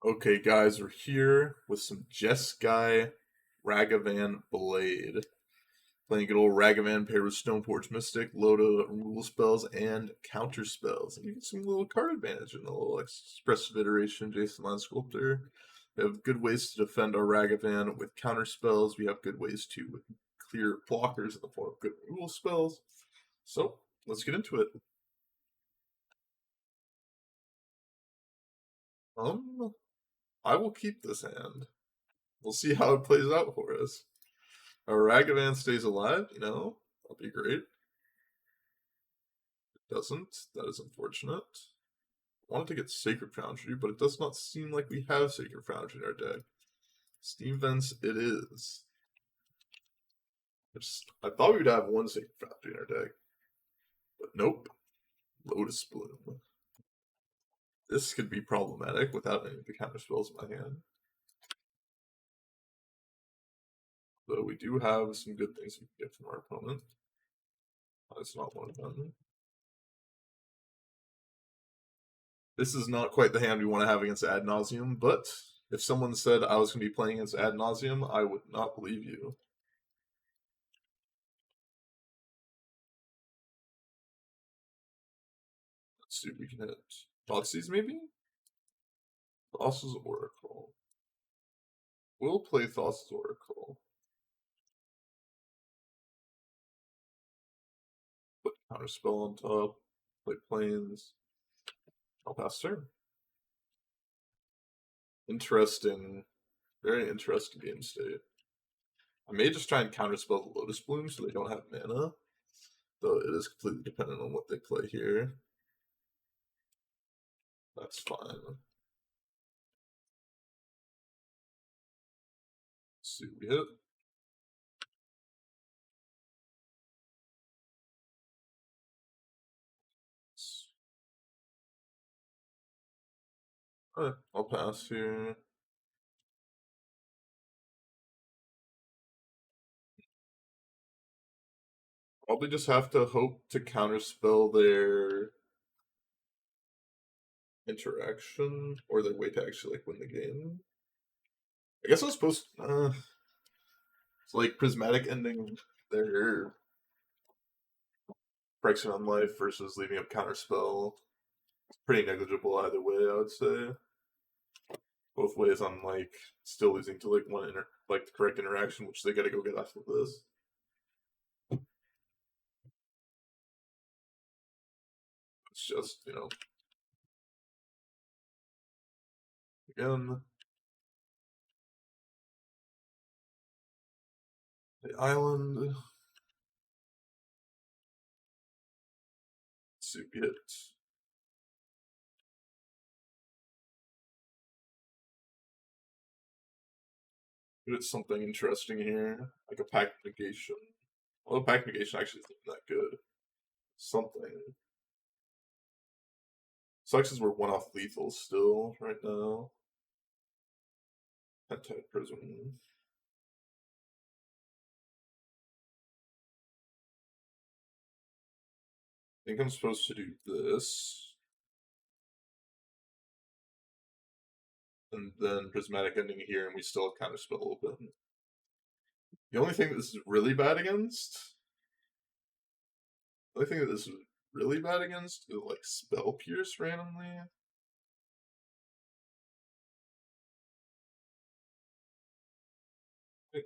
Okay, guys, we're here with some Jeskai Ragavan Blade. Playing good old Ragavan paired with Stoneforge Mystic, load of removal spells, and counter spells. And you get some little card advantage in the little expressive iteration Jason Line Sculptor. We have good ways to defend our Ragavan with counter spells. We have good ways to clear blockers in the form of good removal spells. So, let's get into it. I will keep this hand. We'll see how it plays out for us. A Ragavan stays alive, that'll be great. It doesn't. That is unfortunate. I wanted to get Sacred Foundry, but it does not seem like we have Sacred Foundry in our deck. Steam Vents it is. I thought we would have one Sacred Foundry in our deck. But nope. Lotus Bloom. This could be problematic without any of the counter spells in my hand. Though we do have some good things we can get from our opponent. That's not one of them. This is not quite the hand we want to have against Ad Nauseam, but if someone said I was going to be playing against Ad Nauseam, I would not believe you. Let's see if we can hit Thoughtseize, maybe? Thassa's Oracle. We'll play Thassa's Oracle. Put Counterspell on top. Play Plains. I'll pass turn. Interesting. Very interesting game state. I may just try and counterspell the Lotus Bloom so they don't have mana. Though it is completely dependent on what they play here. That's fine. Let's see what we hit. Alright, I'll pass here. Probably just have to hope to counterspell their interaction or their way to actually win the game. I guess I was supposed it's like prismatic ending their Prexing on life versus leaving up counterspell. It's pretty negligible either way, I would say. Both ways I'm still losing to the correct interaction, which they gotta go get after this. It's just, again, the island. Soup hits. It's something interesting here, like a pact negation. Although pact negation actually isn't that good. Something. Sucks is we're one off lethal still right now. Pentide Prism. I think I'm supposed to do this. And then Prismatic Ending here, and we still have Counterspell open. The only thing that this is really bad against... The only thing that this is really bad against is, Spell Pierce randomly. Right.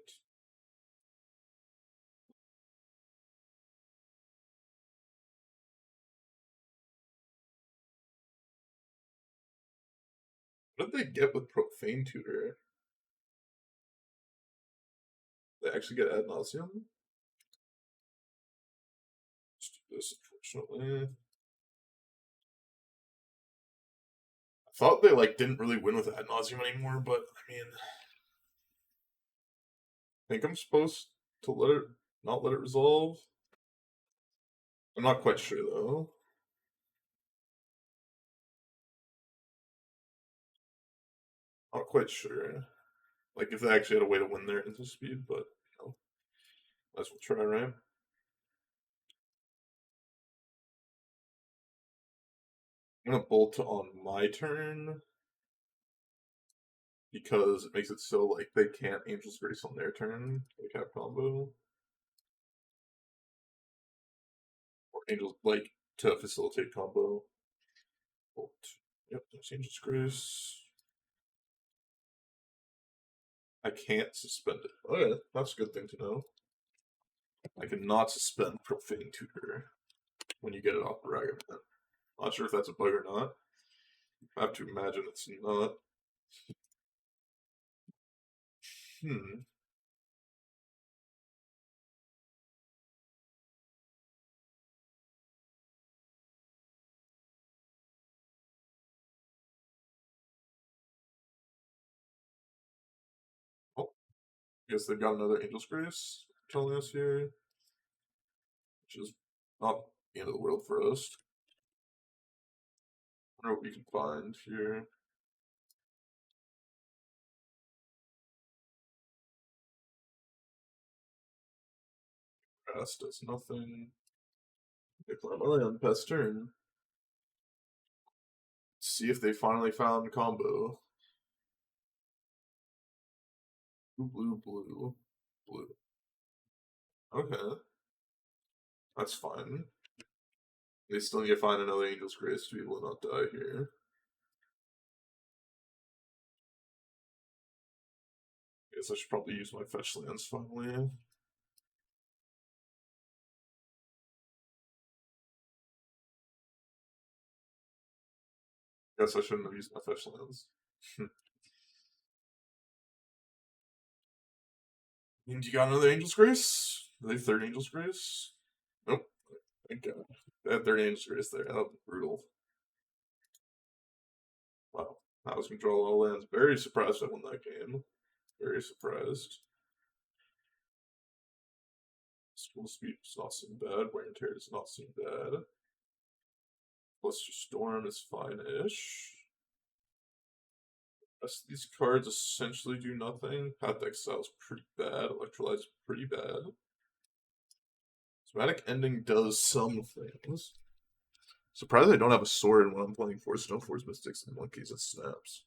What did they get with Profane Tutor? They actually get Ad Nauseam? Let's do this, unfortunately. I thought they didn't really win with Ad Nauseam anymore, but I mean, I think I'm supposed to not let it resolve. I'm not quite sure though. Not quite sure. If they actually had a way to win their into speed, but might as well try, right? I'm gonna bolt on my turn. because it makes it so like they can't Angel's Grace on their turn, like have combo. Or Angels like to facilitate combo. Bolt. Yep, there's Angel's Grace. I can't suspend it. Okay, that's a good thing to know. I cannot suspend Profane Tutor when you get it off the ragavan. Not sure if that's a bug or not. I have to imagine it's not. Hmm. Oh, I guess they've got another Angel's Grace telling us here, which is not the end of the world for us. I wonder what we can find here. Grass does nothing. Declare my land, pass turn. See if they finally found combo. Blue, blue, blue, blue. Okay. That's fine. They still need to find another Angel's Grace to be able to not die here. Guess I should probably use my fetch lands finally. Guess I shouldn't have used my fetch lands. And you got another Angel's Grace? Are they third Angel's Grace? Nope. Thank God. They had third Angel's Grace there. That was brutal. Wow. I was control all lands. Very surprised I won that game. Very surprised. School speed does not seem bad. Wear and tear does not seem bad. Plus your storm is fine-ish. Rest of these cards essentially do nothing. Path Exile is pretty bad. Electrolyte is pretty bad. Somatic Ending does some things. Surprised I don't have a sword when I'm playing 4 Stoneforge Mystics and Monkeys. It snaps.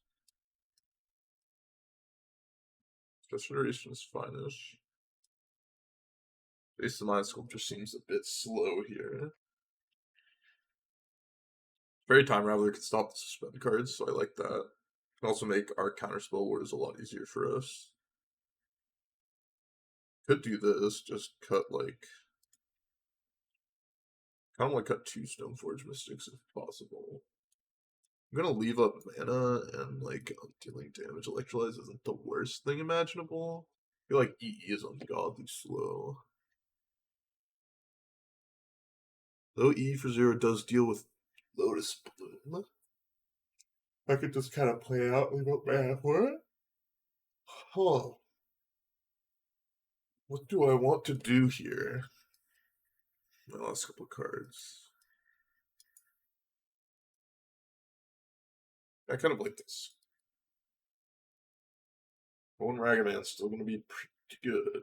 Special Duration is fine-ish. Base the Mind Sculpture seems a bit slow here. Fairy Time Raveler can stop the suspend cards, so I like that. Can also make our Counterspell wars a lot easier for us. Could do this, just cut like... kind of want to cut 2 Stoneforge Mystics if possible. I'm gonna leave up mana and like dealing damage. Electrolyze isn't the worst thing imaginable. I feel like EE is ungodly slow. Though E for 0 does deal with Lotus Bloom. I could just kind of play out, leave up mana for it. Huh. What do I want to do here? My last couple of cards. I kind of like this. One Ragavan's still going to be pretty good.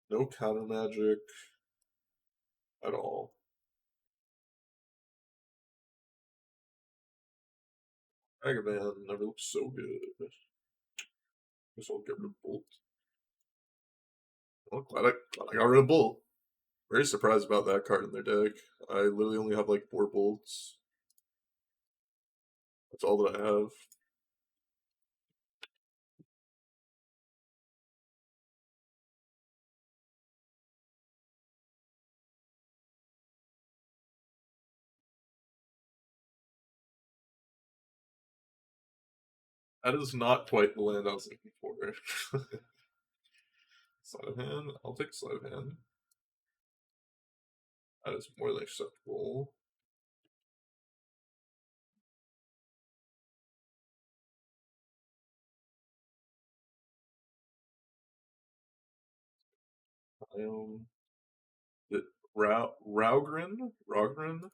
No counter magic at all. Ragavan never looked so good. Guess I'll get rid of Bolt. Well, glad I got rid of Bolt. Very surprised about that card in their deck. I literally only have like 4 bolts. That's all that I have. That is not quite the land I was looking for. Sleight of hand? I'll take sleight of hand. That is more than acceptable. The Raugrin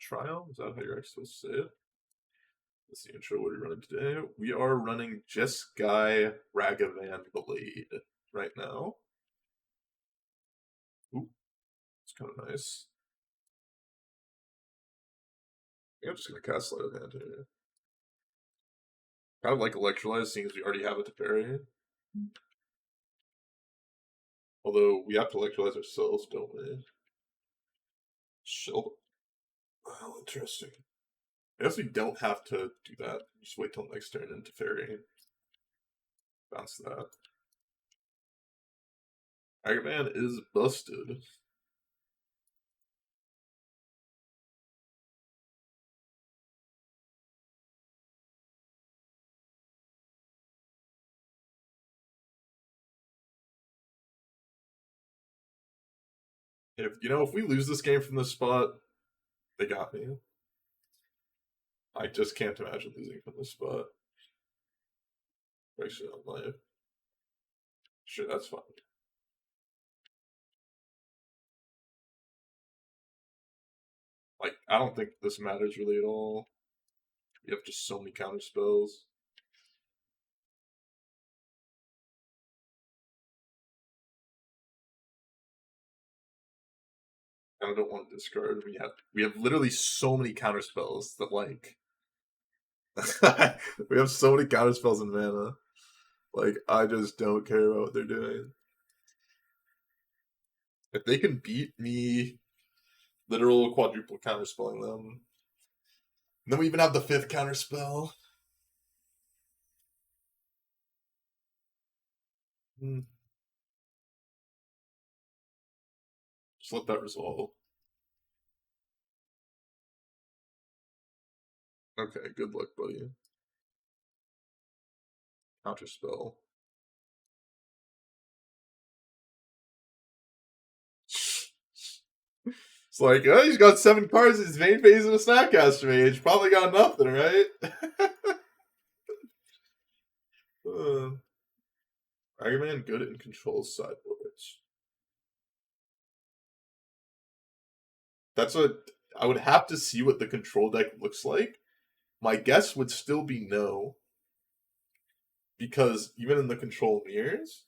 trial? Is that how you're actually supposed to say it? That's the intro. What are we running today? We are running Jeskai Ragavan Blade right now. Ooh, it's kind of nice. I'm just gonna cast Sleight of Hand here. Kind of like Electrolyze, seeing as we already have a Teferi. Although we have to Electrolyze ourselves, don't we? Shield. Oh, interesting. I guess we don't have to do that. Just wait till next turn and Teferi. Bounce that. Ragavan is busted. If we lose this game from this spot, they got me. I just can't imagine losing from this spot. Actually, on live. Sure, that's fine. Like, I don't think this matters really at all. We have just so many counter spells. I don't want to discard. We have literally so many counter spells that like we have so many counter spells in mana. Like I just don't care about what they're doing. If they can beat me literal quadruple counterspelling them. And then we even have the 5th counterspell. Just let that resolve. Okay, good luck, buddy. Counterspell. It's like, oh, he's got 7 cards in his main phase of a Snapcaster Mage. Probably got nothing, right? Ragavan good and controls sideboards. That's what I would have to see what the control deck looks like. My guess would still be no. Because even in the control mirrors,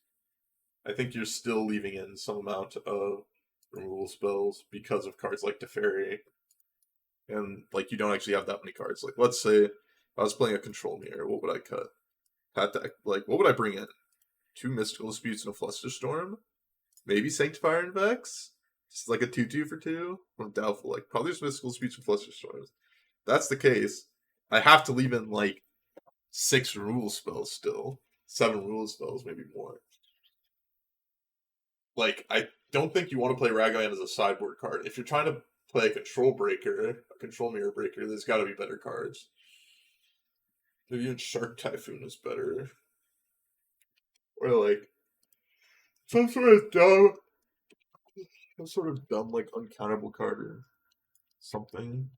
I think you're still leaving in some amount of removal spells because of cards like Teferi. And like you don't actually have that many cards. Like let's say I was playing a control mirror, what would I cut? What would I bring in? 2 Mystical Disputes and a Flusterstorm? Maybe Sanctifier and Vex? Just like a 2/2 for 2? I'm doubtful. Like probably just Mystical Disputes and Flusterstorms. If that's the case, I have to leave in like 6 removal spells still. 7 removal spells, maybe more. Like, I don't think you want to play Ragavan as a sideboard card. If you're trying to play a control breaker, a control mirror breaker, there's got to be better cards. Maybe even Shark Typhoon is better. Or like some sort of dumb like uncounterable card or something.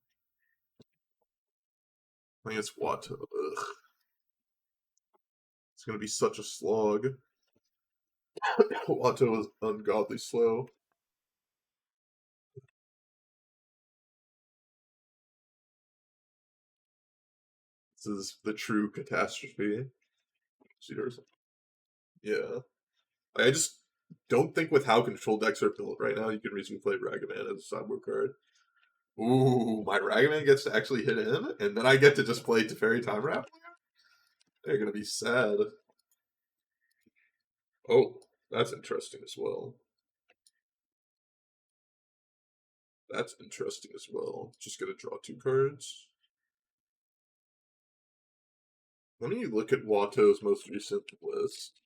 I think it's Watto. Ugh. It's gonna be such a slog. Watto is ungodly slow. This is the true catastrophe. Yeah. I just don't think with how control decks are built right now, you can reasonably play Ragavan as a sideboard card. Ooh, my Ragavan gets to actually hit in, and then I get to just play Teferi Time Wrap? They're gonna be sad. Oh, that's interesting as well. That's interesting as well. Just gonna draw 2 cards. Let me look at Watto's most recent list.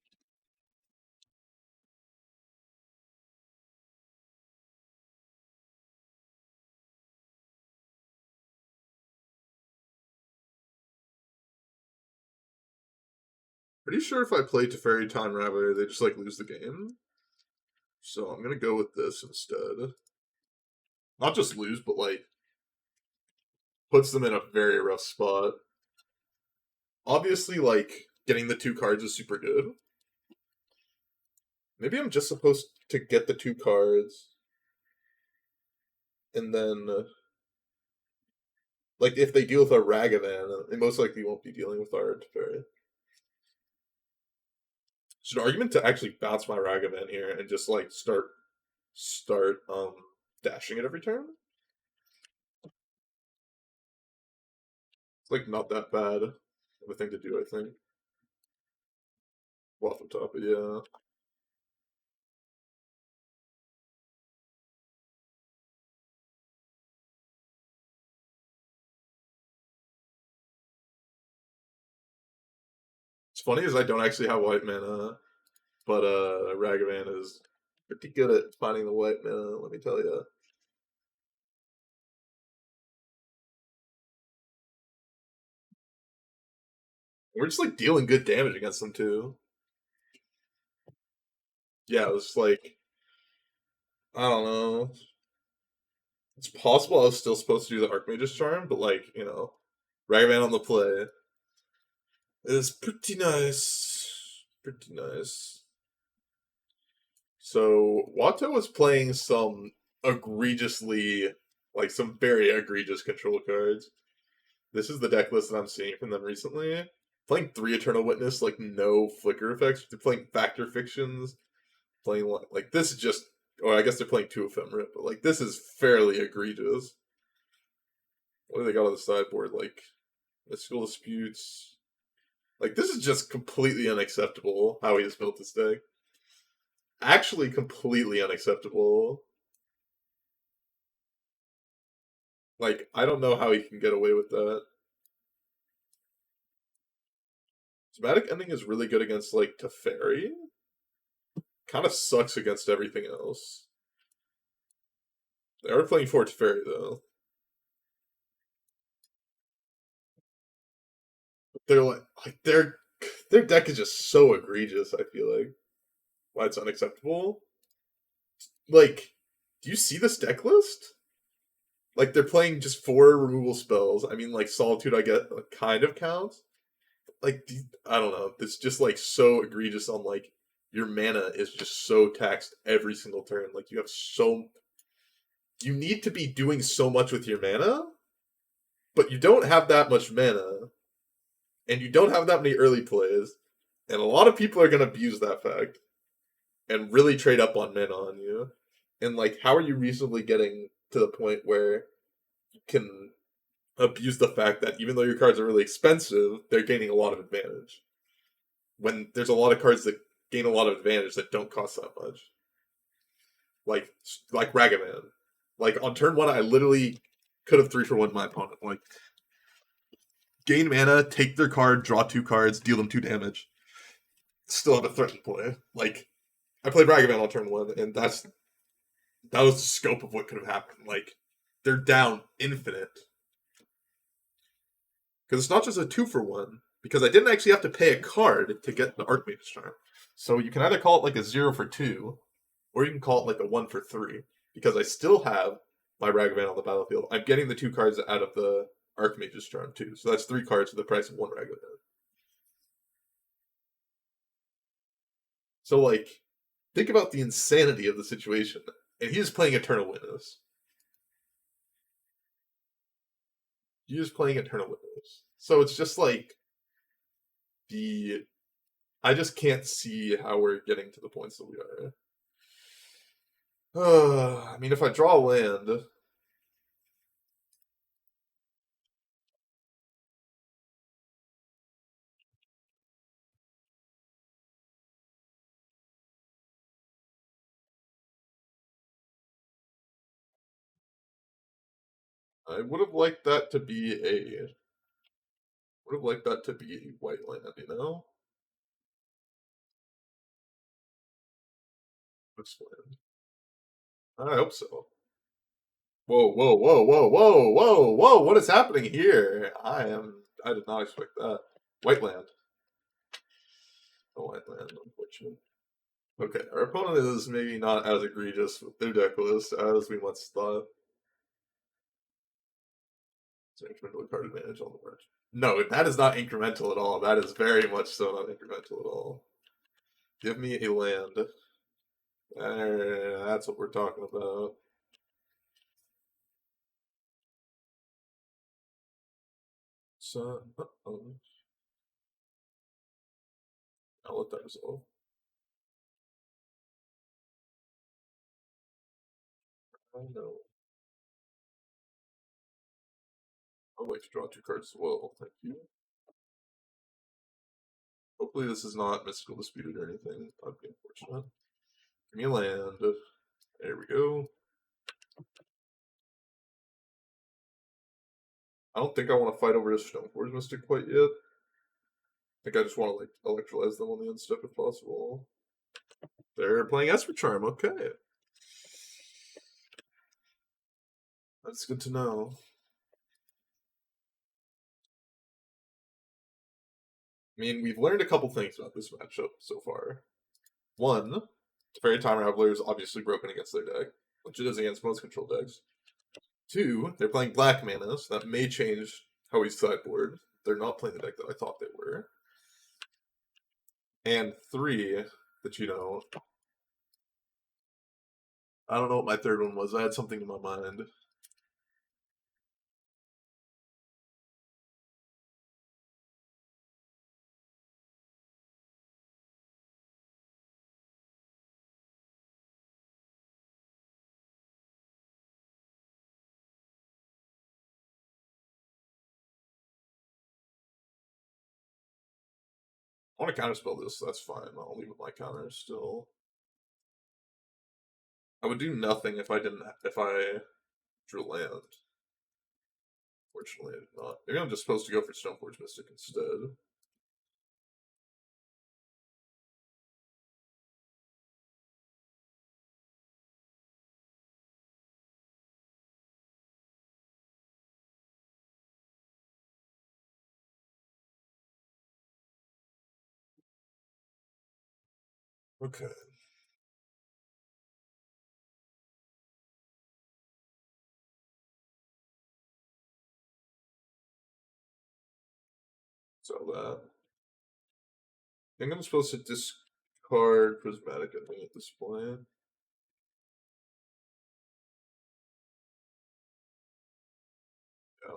Pretty sure if I play Teferi Time Rabbit, they just like lose the game. So I'm gonna go with this instead. Not just lose, but like puts them in a very rough spot. Obviously, like getting the 2 cards is super good. Maybe I'm just supposed to get the 2 cards, and then like if they deal with a Ragavan, they most likely won't be dealing with our Teferi. It's an argument to actually bounce my Ragavan here and just like start dashing it every turn. It's like not that bad of a thing to do, I think. Well, off the top, but yeah. It's funny is I don't actually have white mana, but Ragavan is pretty good at finding the white mana, let me tell you. We're just like dealing good damage against them too. Yeah, it was like I don't know. It's possible I was still supposed to do the Archmage's Charm, but like, Ragavan on the play is pretty nice. Pretty nice. So Watto was playing some egregiously some very egregious control cards. This is the deck list that I'm seeing from them recently. Playing 3 Eternal Witness, like no flicker effects. They're playing Factor Fictions, playing like this is just or I guess they're playing 2 Ephemera, but like this is fairly egregious. What do they got on the sideboard? Like mystical disputes. Like this is just completely unacceptable how he has built this deck. Actually completely unacceptable. Like, I don't know how he can get away with that. Somatic Ending is really good against, like, Teferi. Kind of sucks against everything else. They are playing for Teferi, though. They're their deck is just so egregious, I feel like. Why it's unacceptable. Like, do you see this deck list? Like, they're playing just 4 removal spells. I mean, like, Solitude, I get, kind of counts. Like, I don't know. It's just, like, so egregious on, like, your mana is just so taxed every single turn. Like, you need to be doing so much with your mana, but you don't have that much mana, and you don't have that many early plays, and a lot of people are going to abuse that fact and really trade up on mana on you. And, like, how are you reasonably getting to the point where you can abuse the fact that even though your cards are really expensive, they're gaining a lot of advantage? When there's a lot of cards that gain a lot of advantage that don't cost that much. Like Ragavan. Like on turn 1 I literally could have 3 for 1 my opponent. Like gain mana, take their card, draw 2 cards, deal them 2 damage. Still have a threatened play. Like I played Ragavan on turn 1 and that was the scope of what could have happened. Like they're down infinite. Because it's not just a 2 for 1. Because I didn't actually have to pay a card to get the Archmage's Charm. So you can either call it like a 0 for 2, or you can call it like a 1 for 3. Because I still have my Ragavan on the battlefield. I'm getting the 2 cards out of the Archmage's Charm too. So that's 3 cards for the price of 1 Ragavan. So like, think about the insanity of the situation. And he is playing Eternal Witness. He is playing Eternal Witness. So it's just like the I just can't see how we're getting to the points that we are. I mean, if I draw land, I would have liked that to be a would have liked that to be a white land, you know? This land. I hope so. Whoa, whoa, whoa, whoa, whoa, whoa, whoa! What is happening here? I did not expect that. White land. A white land, unfortunately. Okay, our opponent is maybe not as egregious with their deck list as we once thought. It's an incremental card advantage on the board. No, that is not incremental at all. That is very much so not incremental at all. Give me a land. That's what we're talking about. So, I'll let that resolve. I know. I would like to draw 2 cards as well. Thank you. Hopefully this is not Mystical Disputed or anything. That'd be unfortunate. Give me a land. There we go. I don't think I want to fight over this Stoneforge Mystic quite yet. I think I just want to like electrolyze them on the end step if possible. They're playing Esper Charm, okay. That's good to know. I mean, we've learned a couple things about this matchup so far. One, Fairy Time Raveler is obviously broken against their deck, which it is against most control decks. Two, they're playing black mana, so that may change how we sideboard. They're not playing the deck that I thought they were. And three, that I don't know what my third one was. I had something in my mind. I want to counterspell this, so that's fine. I'll leave with my counter still. I would do nothing if I drew land. Fortunately, I did not. Maybe I'm just supposed to go for Stoneforge Mystic instead. Okay. So that. I think I'm supposed to discard Prismatic Ending at this point. Yeah.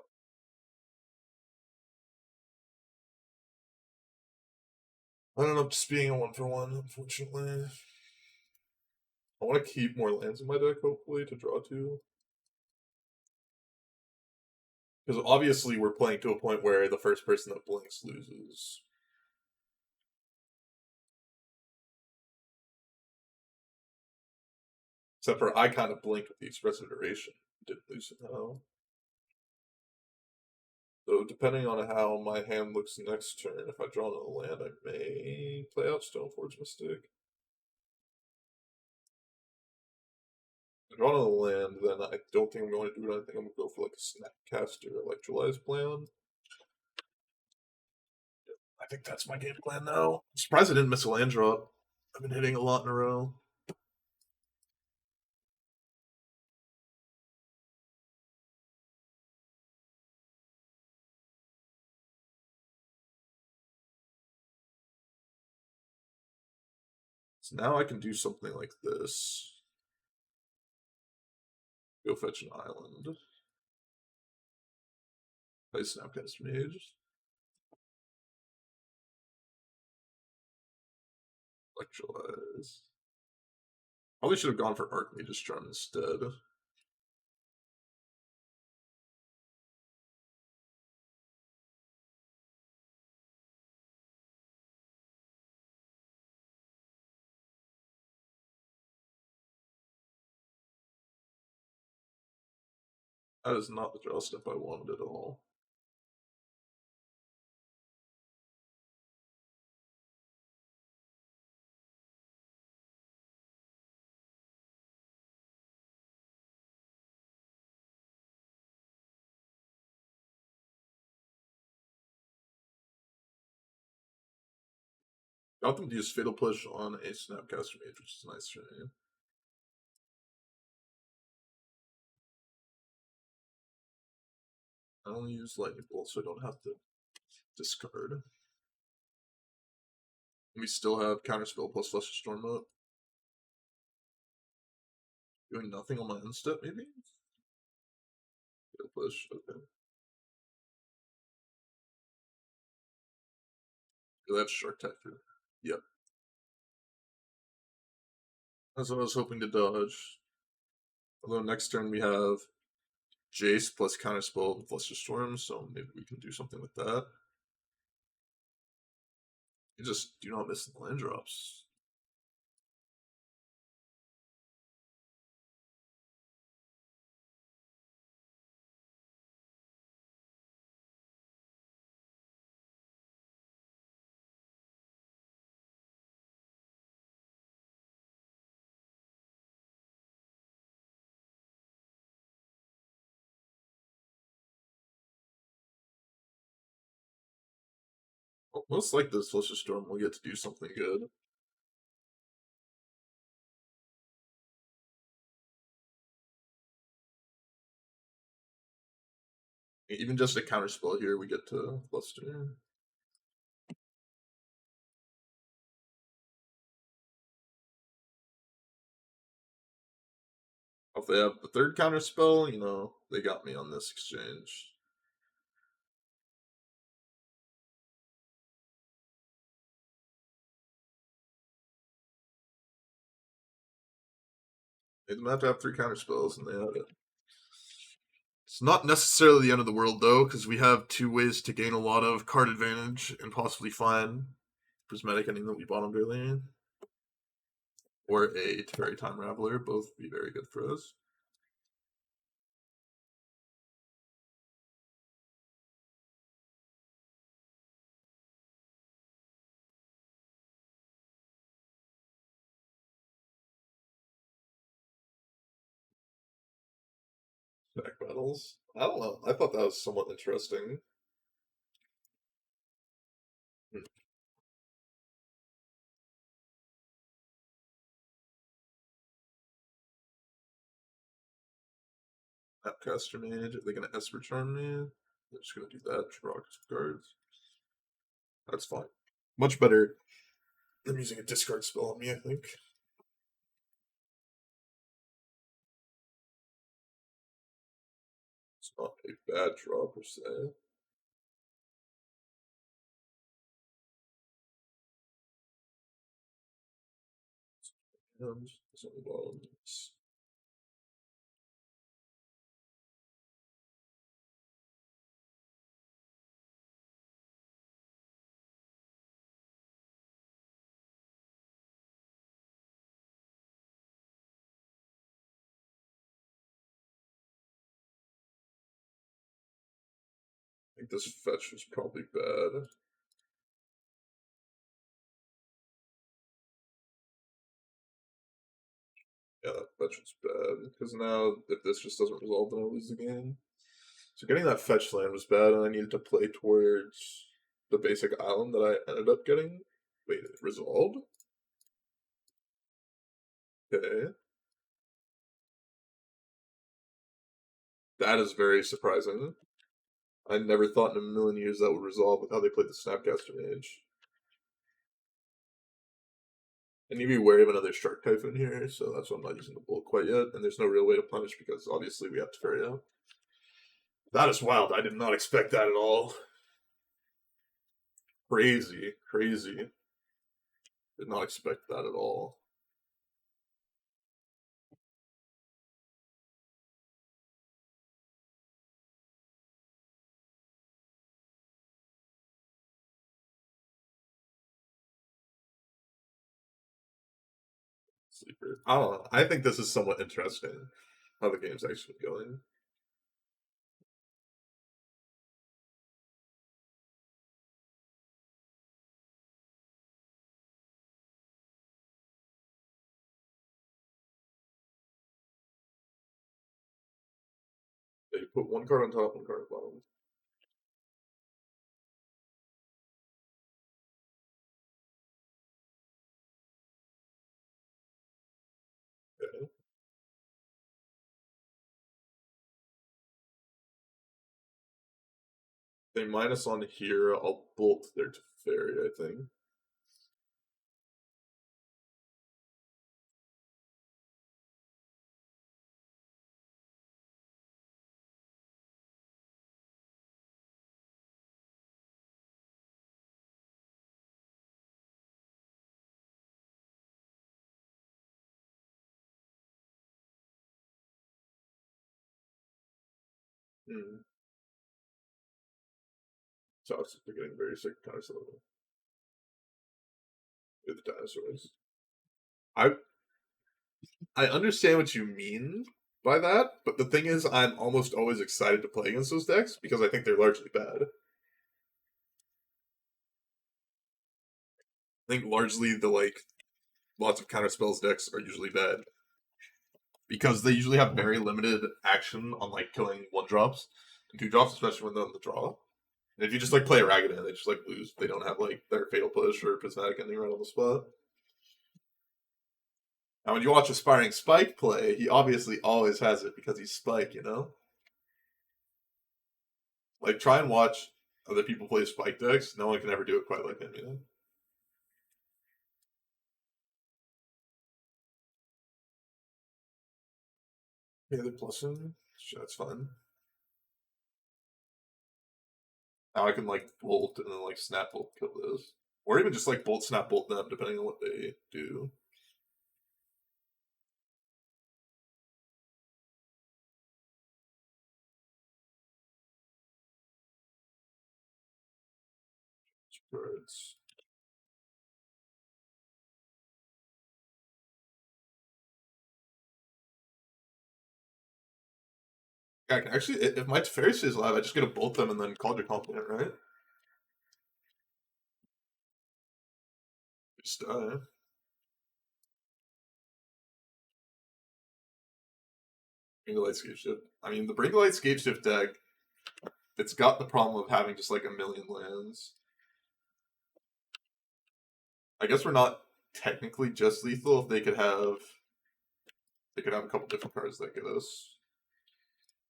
I don't know, just being a 1-for-1, unfortunately. I want to keep more lands in my deck, hopefully, to draw to. Because obviously we're playing to a point where the first person that blinks loses. Except for I kind of blinked with the Expressive Duration. Didn't lose somehow. So depending on how my hand looks next turn, if I draw another land, I may play out Stoneforge Mystic. If I draw another land, then I don't think I'm going to do it. I think I'm going to go for like a Snapcaster Electrolyze plan. I think that's my game plan now. I'm surprised I didn't miss a land drop. I've been hitting a lot in a row. So now I can do something like this. Go fetch an island. Play Snapcast Mage. Electrolyze. Probably should have gone for Archmage's Charm instead. That is not the draw step I wanted at all. Got them to use Fatal Push on a Snapcaster Mage, which is nice for me. I only use Lightning Bolt, so I don't have to discard. We still have Counterspell plus Fluster Storm up. Doing nothing on my end step, maybe? Fatal Push, okay. Do they have Shark Tactor? Yep. That's what I was hoping to dodge. Although next turn we have Jace plus Counterspell with Fluster Storm, so maybe we can do something with that. You just do not miss the land drops. Well, most likely this Fluster Storm will get to do something good. Even just a Counterspell here, we get to Fluster. If they have the third Counterspell, you know, they got me on this exchange. Made them have to have 3 Counterspells, and they had it. It's not necessarily the end of the world, though, because we have 2 ways to gain a lot of card advantage and possibly find Prismatic Ending that we bottomed earlier. Or a Teferi Time Raveler, both be very good for us. Back battles. I don't know. I thought that was somewhat interesting. Snapcaster Mage. Are they going to Esper Charm me? They're just going to do that. Draw cards. That's fine. Much better than using a discard spell on me, I think. It's not a bad draw per se. And some bones. I think this fetch was probably bad. Yeah, that fetch was bad. Because now, if this just doesn't resolve, then I lose the game. So getting that fetch land was bad, and I needed to play towards the basic island that I ended up getting. Wait, it resolved? Okay. That is very surprising. I never thought in a million years that would resolve with how they played the Snapcaster Mage. I need to be wary of another Shark Typhoon here, so that's why I'm not using the Bolt quite yet. And there's no real way to punish because obviously we have Teferi. That is wild. I did not expect that at all. Crazy, crazy. Did not expect that at all. Sleeper. I don't know. I think this is somewhat interesting how the game's actually going. They put one card on top, one card on bottom. Okay. They minus on here. I'll bolt their Teferi, I think. Mm. Toxic, they're getting very sick of Counterspell with the dinosaurs. I I understand what you mean by that, but the thing is, I'm almost always excited to play against those decks because I think they're largely bad. I think largely the lots of counterspells decks are usually bad because they usually have very limited action on killing one drops and two drops, especially when they're on the draw. And if you just play a Ragavan, they just lose. They don't have their fatal push or prismatic ending right on the spot. Now, when you watch Aspiring Spike play, he obviously always has it because he's Spike, you know? Try and watch other people play Spike decks. No one can ever do it quite like him, you know? Yeah, they're plussing. Sure, that's fun. Now I can, bolt and then, snap bolt kill this. Or even just, bolt, snap bolt them, depending on what they do. Birds. I can actually, if my Teferi is alive, I just get to bolt them and then call your compliment, right? Just die. Bringlight Scapeshift. I mean, the Bringlight Scapeshift deck, it's got the problem of having just a million lands. I guess we're not technically just lethal if they could have a couple different cards that get us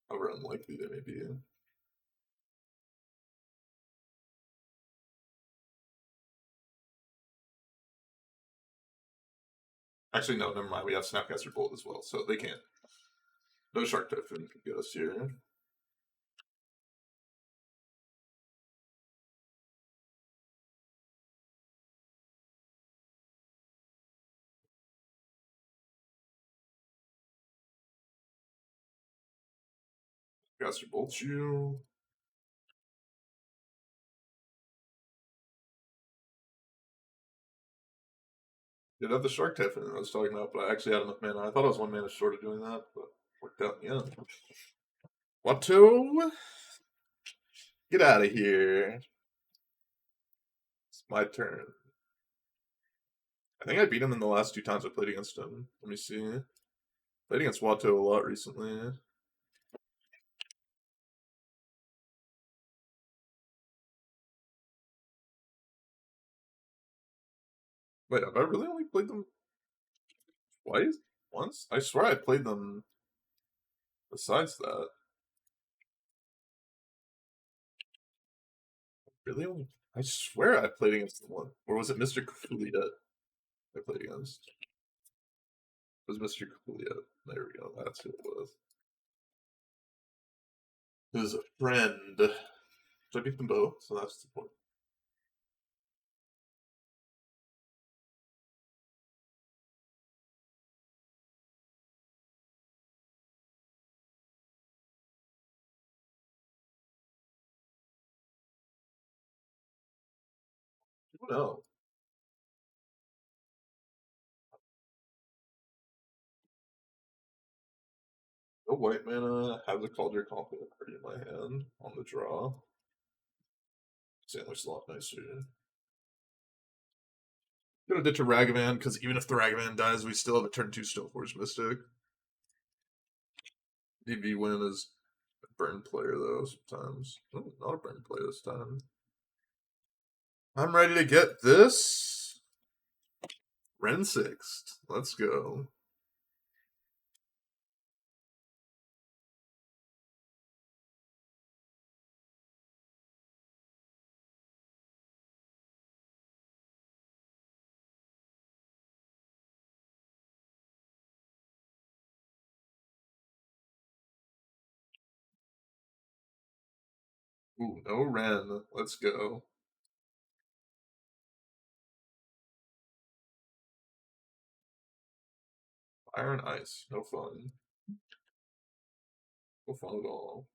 however unlikely they may be. Actually, no, never mind. We have Snapcaster Bolt as well, so they can't. No Shark Typhoon can get us here. Caster Bolt you. Did have the Shark Typhoon I was talking about, but I actually had enough mana. I thought I was one mana short of doing that, but worked out in the end. Watto? Get out of here. It's my turn. I think I beat him in the last two times I played against him. Let me see. Played against Watto a lot recently. Wait, have I really only played them twice? Once? I swear I played them besides that. Really only? I swear I played against the one. Or was it Mr. Coolio I played against? It was Mr. Coolio. There we go. That's who it was. His friend. So I beat them both, so that's the point. No. No white mana, have the Calder Compliment card in my hand on the draw. Sandwich a lot nicer. Gonna ditch a Ragavan, because even if the Ragavan dies, we still have a turn 2 Stoneforge Mystic. DB win is a burn player, though, sometimes. Oh, not a burn player this time. I'm ready to get this. Ren 6th. Let's go. Ooh, no Ren. Let's go. Fire and Ice. No fun. No fun at all.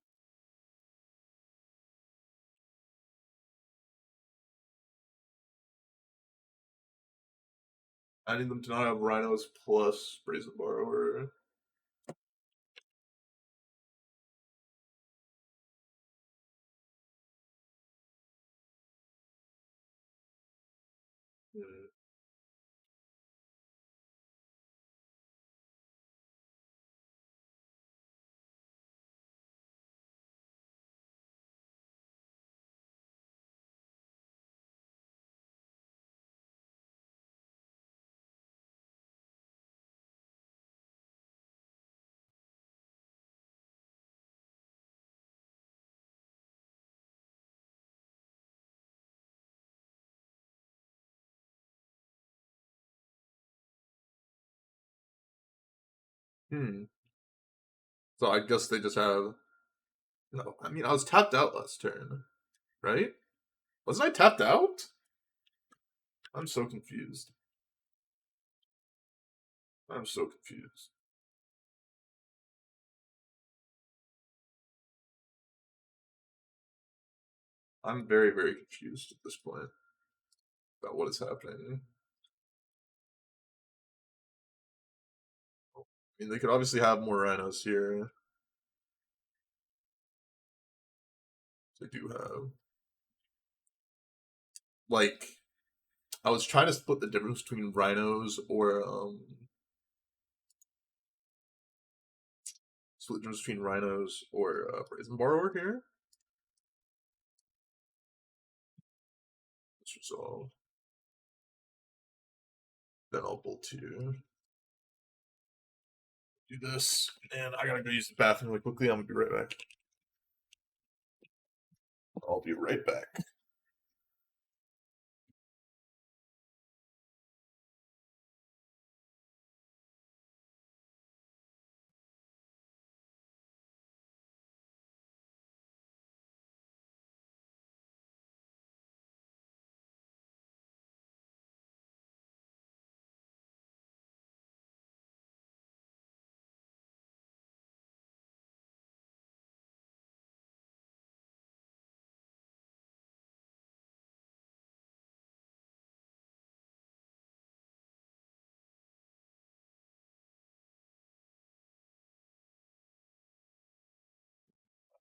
I need them to not have rhinos plus Brazen Borrower. Hmm. Hmm. So I guess they just have. No, I mean I was tapped out last turn, right? Wasn't I tapped out? I'm so confused. I'm so confused. I'm very, very confused at this point about what is happening. I mean, they could obviously have more rhinos here. They do have. Like, I was trying to split the difference between rhinos or split the difference between rhinos or Brazen Borrower here. Let's resolve. Then I'll bolt two. Do this, and I gotta go use the bathroom really quickly. I'm gonna be right back. I'll be right back.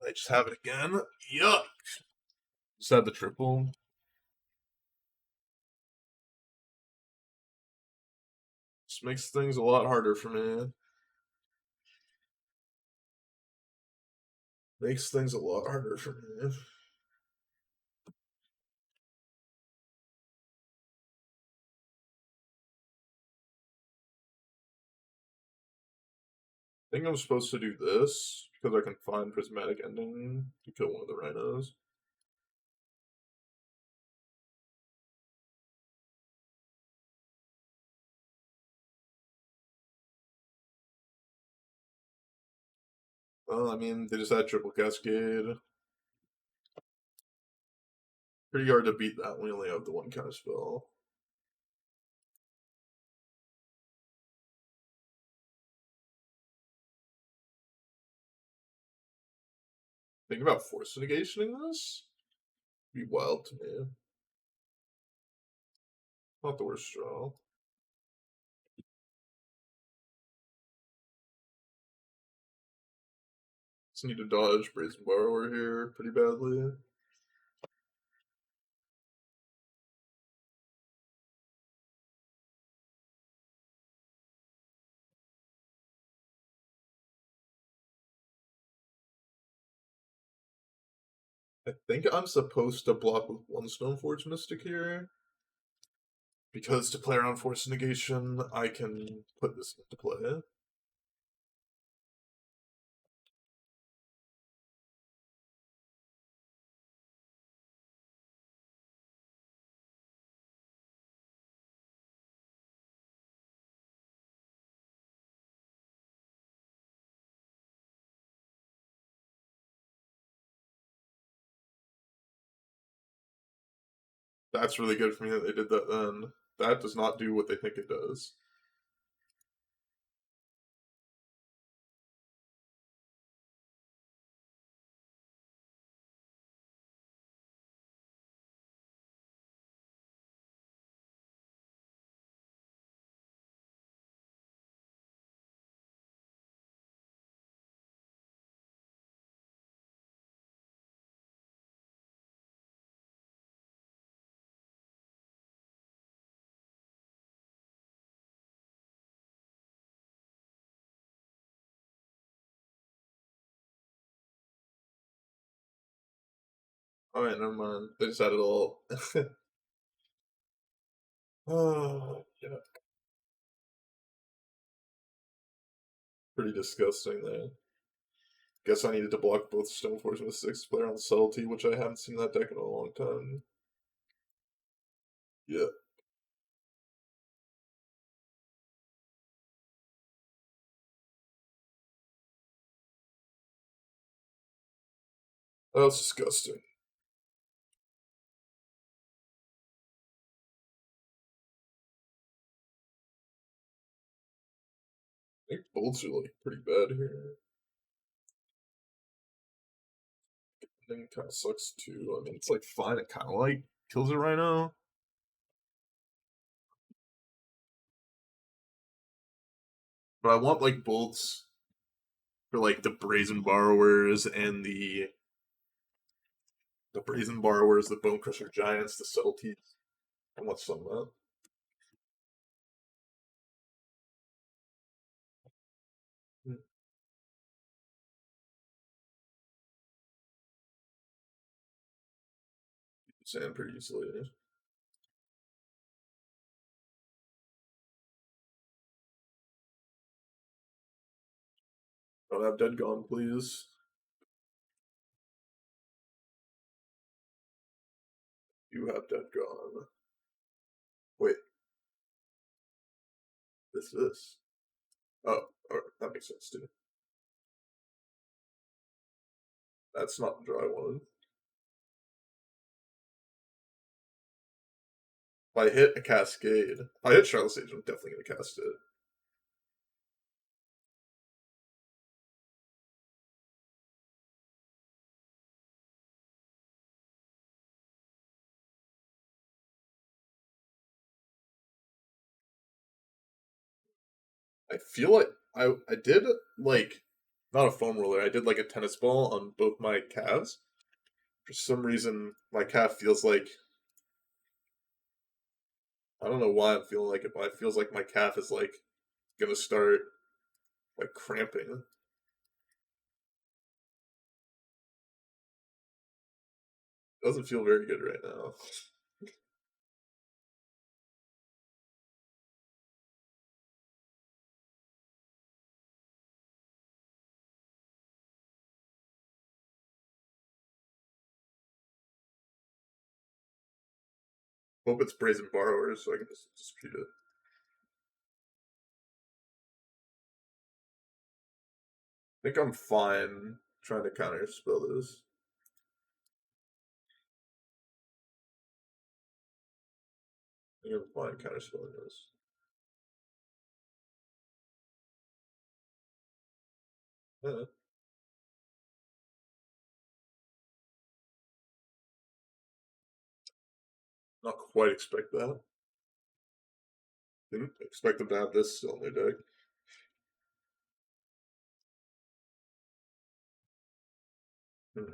I just have it again. Yuck. Just had the triple. Just makes things a lot harder for me. Makes things a lot harder for me. I think I'm supposed to do this because I can find Prismatic Ending to kill one of the rhinos. Well, I mean, they just had Triple Cascade. Pretty hard to beat that when we only have the one Counterspell. Think about Force Negationing this? Be wild to me. Not the worst draw. Just need to dodge Brazen Borrower here pretty badly. I think I'm supposed to block with one Stoneforge Mystic here. Because to play around Force Negation, I can put this into play. That's really good for me that they did that then. That does not do what they think it does. Alright, never mind. They just had it all. Oh, yeah. Pretty disgusting there. Guess I needed to block both Stoneforge and the 6th player on Subtlety, which I haven't seen that deck in a long time. Yeah. That was disgusting. I think bolts are like pretty bad here. I think it kind of sucks too. I mean, it's like fine. It kind of like kills it right now. But I want like bolts for like the Brazen Borrowers and the Brazen Borrowers, the Bone Crusher Giants, the Subtleties. I want some of that. Hmm. Sand pretty easily. Don't have Dead Gone, please. You have Dead Gone. Wait, this. Oh, alright, that makes sense too. That's not the dry one. If I hit a Cascade, if I hit Charlotte Sage, I'm definitely gonna cast it. I feel like I did like not a foam roller. I did like a tennis ball on both my calves. For some reason, my calf feels like I don't know why I'm feeling like it, but it feels like my calf is like gonna start like cramping. Doesn't feel very good right now. Hope it's Brazen Borrowers so I can just dispute it. I think I'm fine trying to counter spell this. I think I'm fine counter spelling this. Yeah, not quite expect that. Didn't expect them to have this still in their deck. Hmm.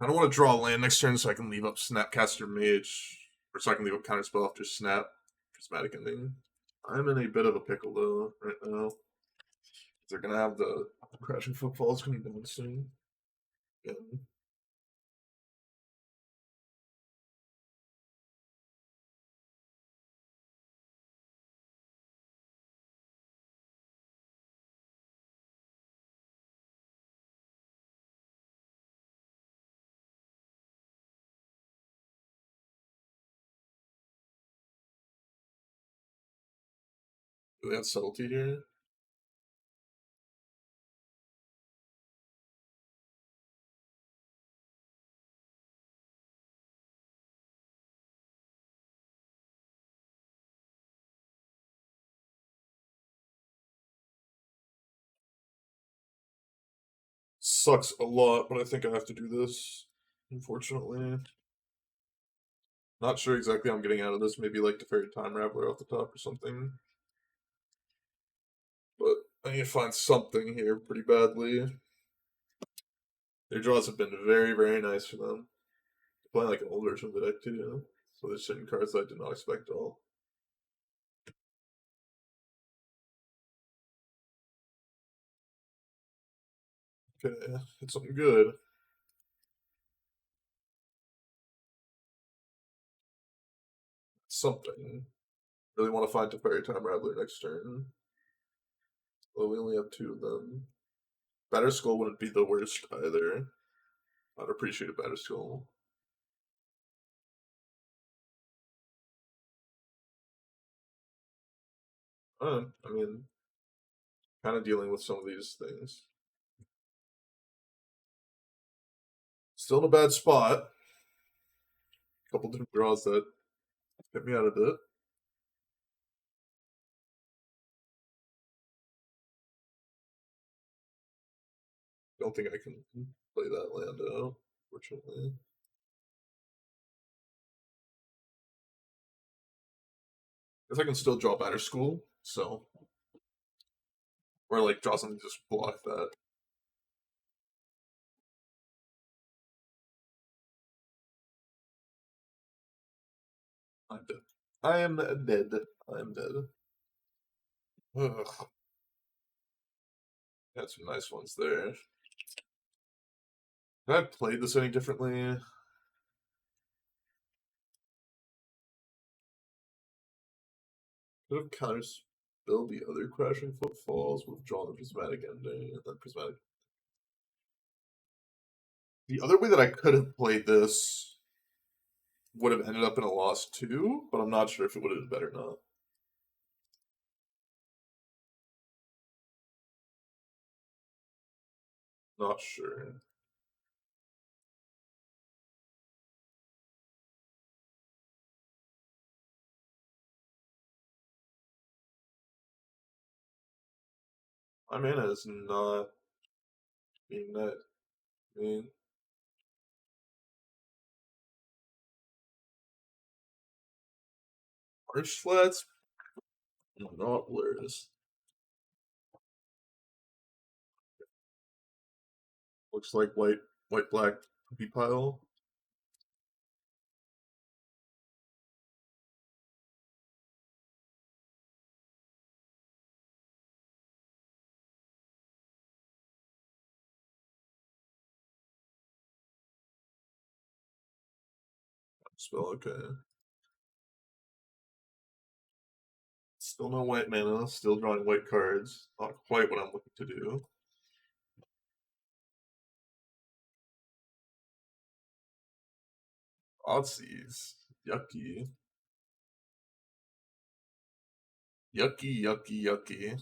I don't want to draw a land next turn so I can leave up Snapcaster Mage, or so I can leave up Counterspell after Snap. Prismatic Ending. I'm in a bit of a pickle though right now. They're gonna have the Crashing Footfalls coming down soon. Yeah. Do they have Subtlety here? Sucks a lot, but I think I have to do this. Unfortunately. Not sure exactly how I'm getting out of this. Maybe like the Fairy Time Raveler off the top or something. But I need to find something here pretty badly. Their draws have been very, very nice for them. They're playing like an old version of the deck too, so there's certain cards that I did not expect at all. Okay, it's something good. Something. Really want to find a Fairy Time Rattler next turn. Well, we only have two of them. Batter Skull wouldn't be the worst either. I'd appreciate a Batter Skull. I mean, kind of dealing with some of these things. Still in a bad spot. A couple different draws that get me out of it. Don't think I can play that land out, fortunately. Guess I can still draw Batter School, so. Or like draw something to just block that. I'm dead. I am dead. I am dead. Ugh. Got some nice ones there. Could I have played this any differently? Could have counterspelled the other crashing footfalls, withdrawn the prismatic ending, and then prismatic. The other way that I could have played this would have ended up in a loss too, but I'm not sure if it would have been better or not. Not sure. My mana is not being net. I mean, Arch Flats? Not hilarious. Looks like white, black poopy pile. Spell, okay. Still no white mana, still drawing white cards. Not quite what I'm looking to do. Oddseize. Yucky. Yucky, yucky, yucky.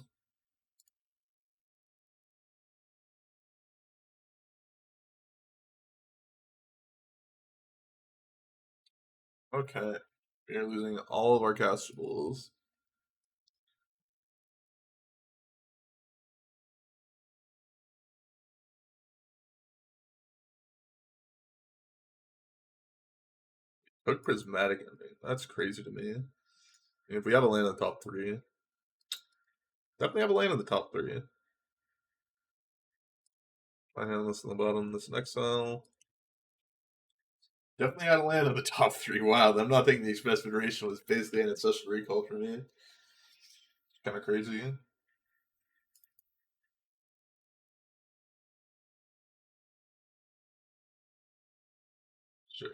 Okay. We're losing all of our castables. Took prismatic ending. That's crazy to me. If we have a land in the top three, definitely have a land in the top three. I have this in the bottom, this in exile. Definitely had a land in the top three. Wow, I'm not thinking the Express Federation was basically an ancestral recall for me. Kind of crazy. Sure.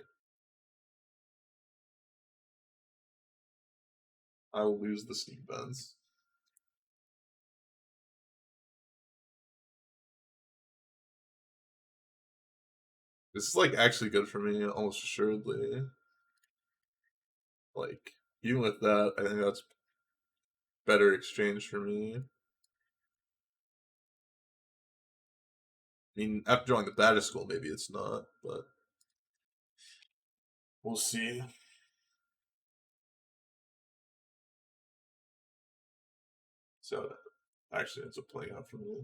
I will lose the Steam Vents. This is like actually good for me, almost assuredly. Like, even with that, I think that's better exchange for me. I mean, after drawing the Batter School, maybe it's not, but we'll see. So it actually ends up playing out for me.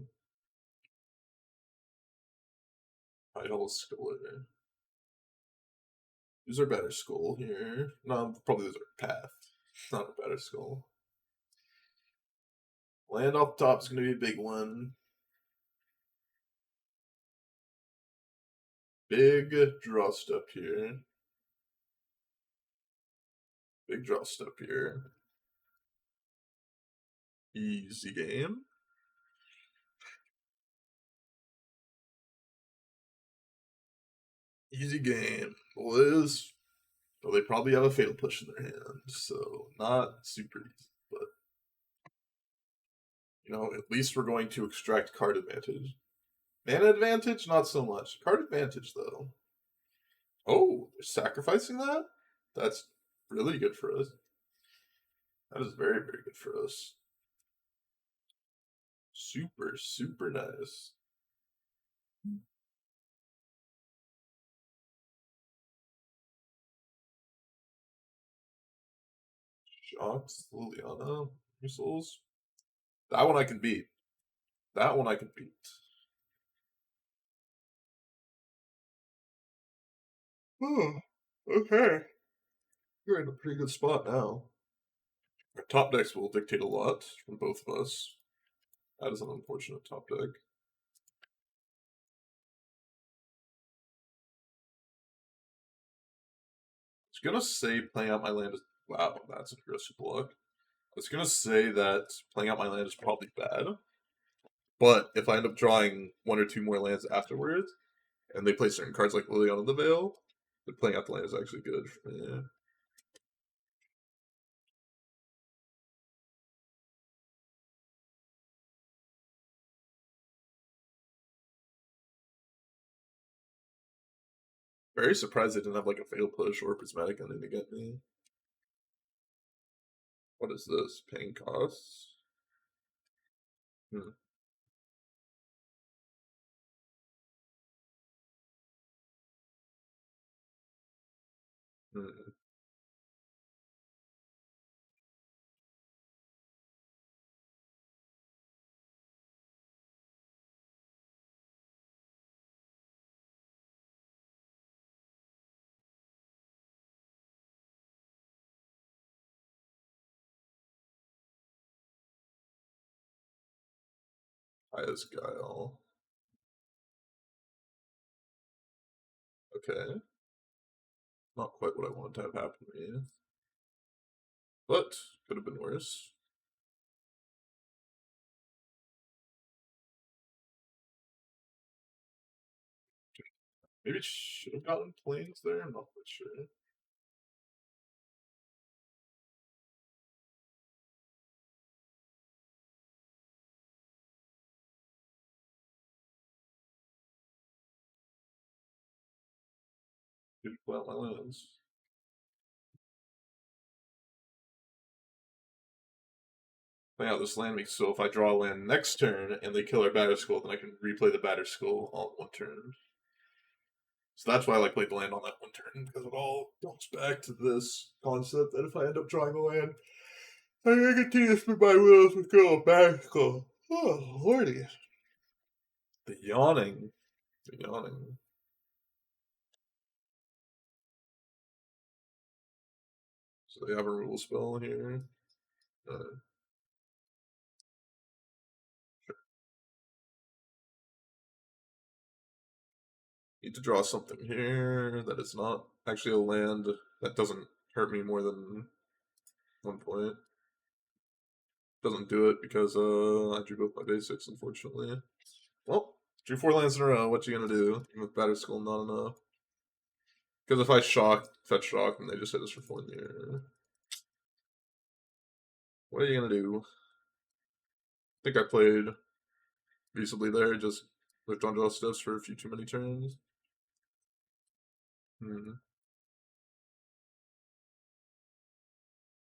Idol Scholar. Use our Batter Skull here. No, probably use our Path, not a Batter Skull. Land off top is going to be a big one. Big draw step here. Big draw step here. Easy game. Easy game. Liz. Well, they probably have a fatal push in their hand, so not super easy. But, at least we're going to extract card advantage. Mana advantage, not so much. Card advantage, though. Oh, they're sacrificing that? That's really good for us. That is very, very good for us. Super, super nice. Shots, Liliana, missiles. That one I can beat. That one I can beat. Oh, okay. You're in a pretty good spot now. Our top decks will dictate a lot from both of us. That is an unfortunate top deck. I was gonna say playing out my land is wow, that's an aggressive block. I was gonna say that playing out my land is probably bad, but if I end up drawing one or two more lands afterwards, and they play certain cards like Liliana the Veil, then playing out the land is actually good for me. Very surprised they didn't have like a fatal push or a prismatic ending to get me. What is this? Paying costs? Hmm. Hmm. Highest Guile. Okay. Not quite what I wanted to have happen to me. But could have been worse. Maybe it should have gotten planes there. I'm not quite sure. Didn't play out my lands. Play out this land so if I draw a land next turn and they kill our batter skull, then I can replay the batter skull all in one turn. So that's why I like played the land on that one turn, because it all goes back to this concept that if I end up drawing a land, I can continue to spin my wheels with go batter skull. Oh lordy. The yawning. The yawning. So they have a rule spell here. Need to draw something here that is not actually a land that doesn't hurt me more than 1 point. Doesn't do it because I drew both my basics, unfortunately. Well, drew 4 lands in a row. What you gonna do? Even with Batter Skull, not enough. Because if I fetch shock, and they just hit us for 4 year. What are you gonna do? I think I played reasonably there, just lived on draw stuffs for a few too many turns.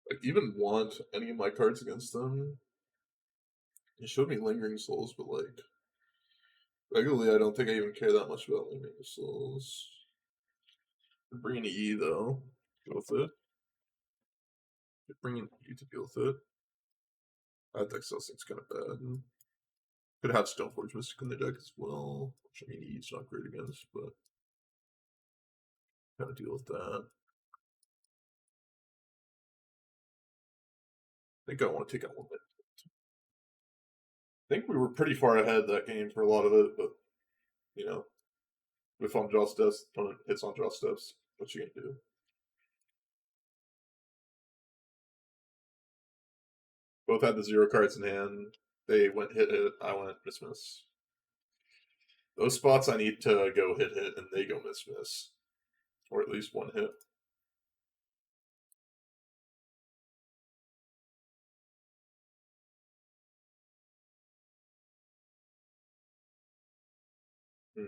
Like even want any of my cards against them. He showed me Lingering Souls, but like regularly, I don't think I even care that much about Lingering Souls. Bringing E though, deal with it. Bringing E to deal with it. That deck still seems kind of bad. Could have Stoneforge Mystic in the deck as well, which I mean E's not great against, but gotta deal with that. I think I want to take out one bit. I think we were pretty far ahead that game for a lot of it, but If on draw steps, opponent hits on draw steps, what you gonna do? Both had the 0 cards in hand. They went hit hit. I went miss miss. Those spots I need to go hit hit, and they go miss miss, or at least one hit. Hmm.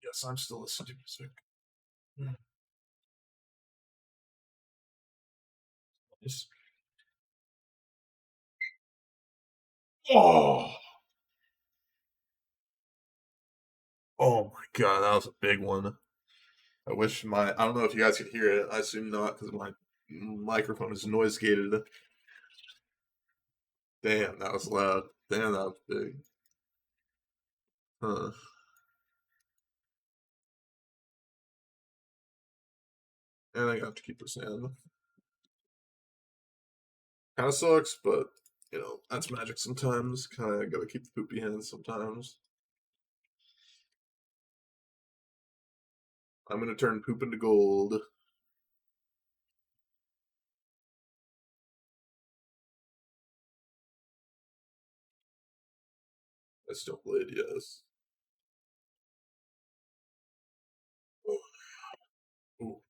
Yes, I'm still listening to music. Nice. Oh. Oh my god, that was a big one. I wish I don't know if you guys could hear it. I assume not because my microphone is noise gated. Damn, that was loud. Damn, that was big. Huh. And I have to keep this in. Kind of sucks, but that's magic sometimes. Kind of gotta keep the poopy hands sometimes. I'm gonna turn poop into gold. I still played, yes. Ooh.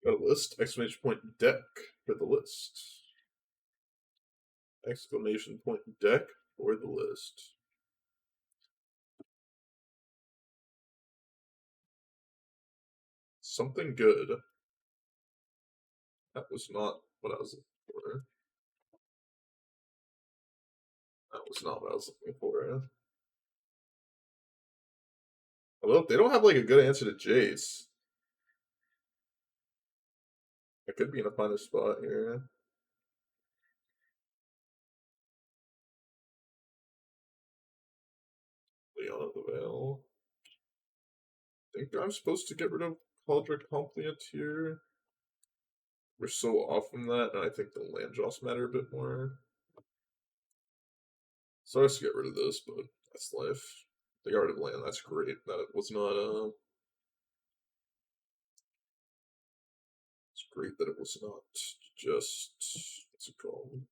Got a list! Exclamation point deck for the list. Exclamation point deck for the list. Something good. That was not what I was looking for. That was not what I was looking for. Although they don't have like a good answer to Jace. I could be in a finer spot here. Leon of the Veil. I think I'm supposed to get rid of Cauldric Compliant here. We're so off from that, and I think the land draws matter a bit more. So I have to get rid of this, but that's life. They got rid of land, that's great. That was not it's great that it was not just what's it called?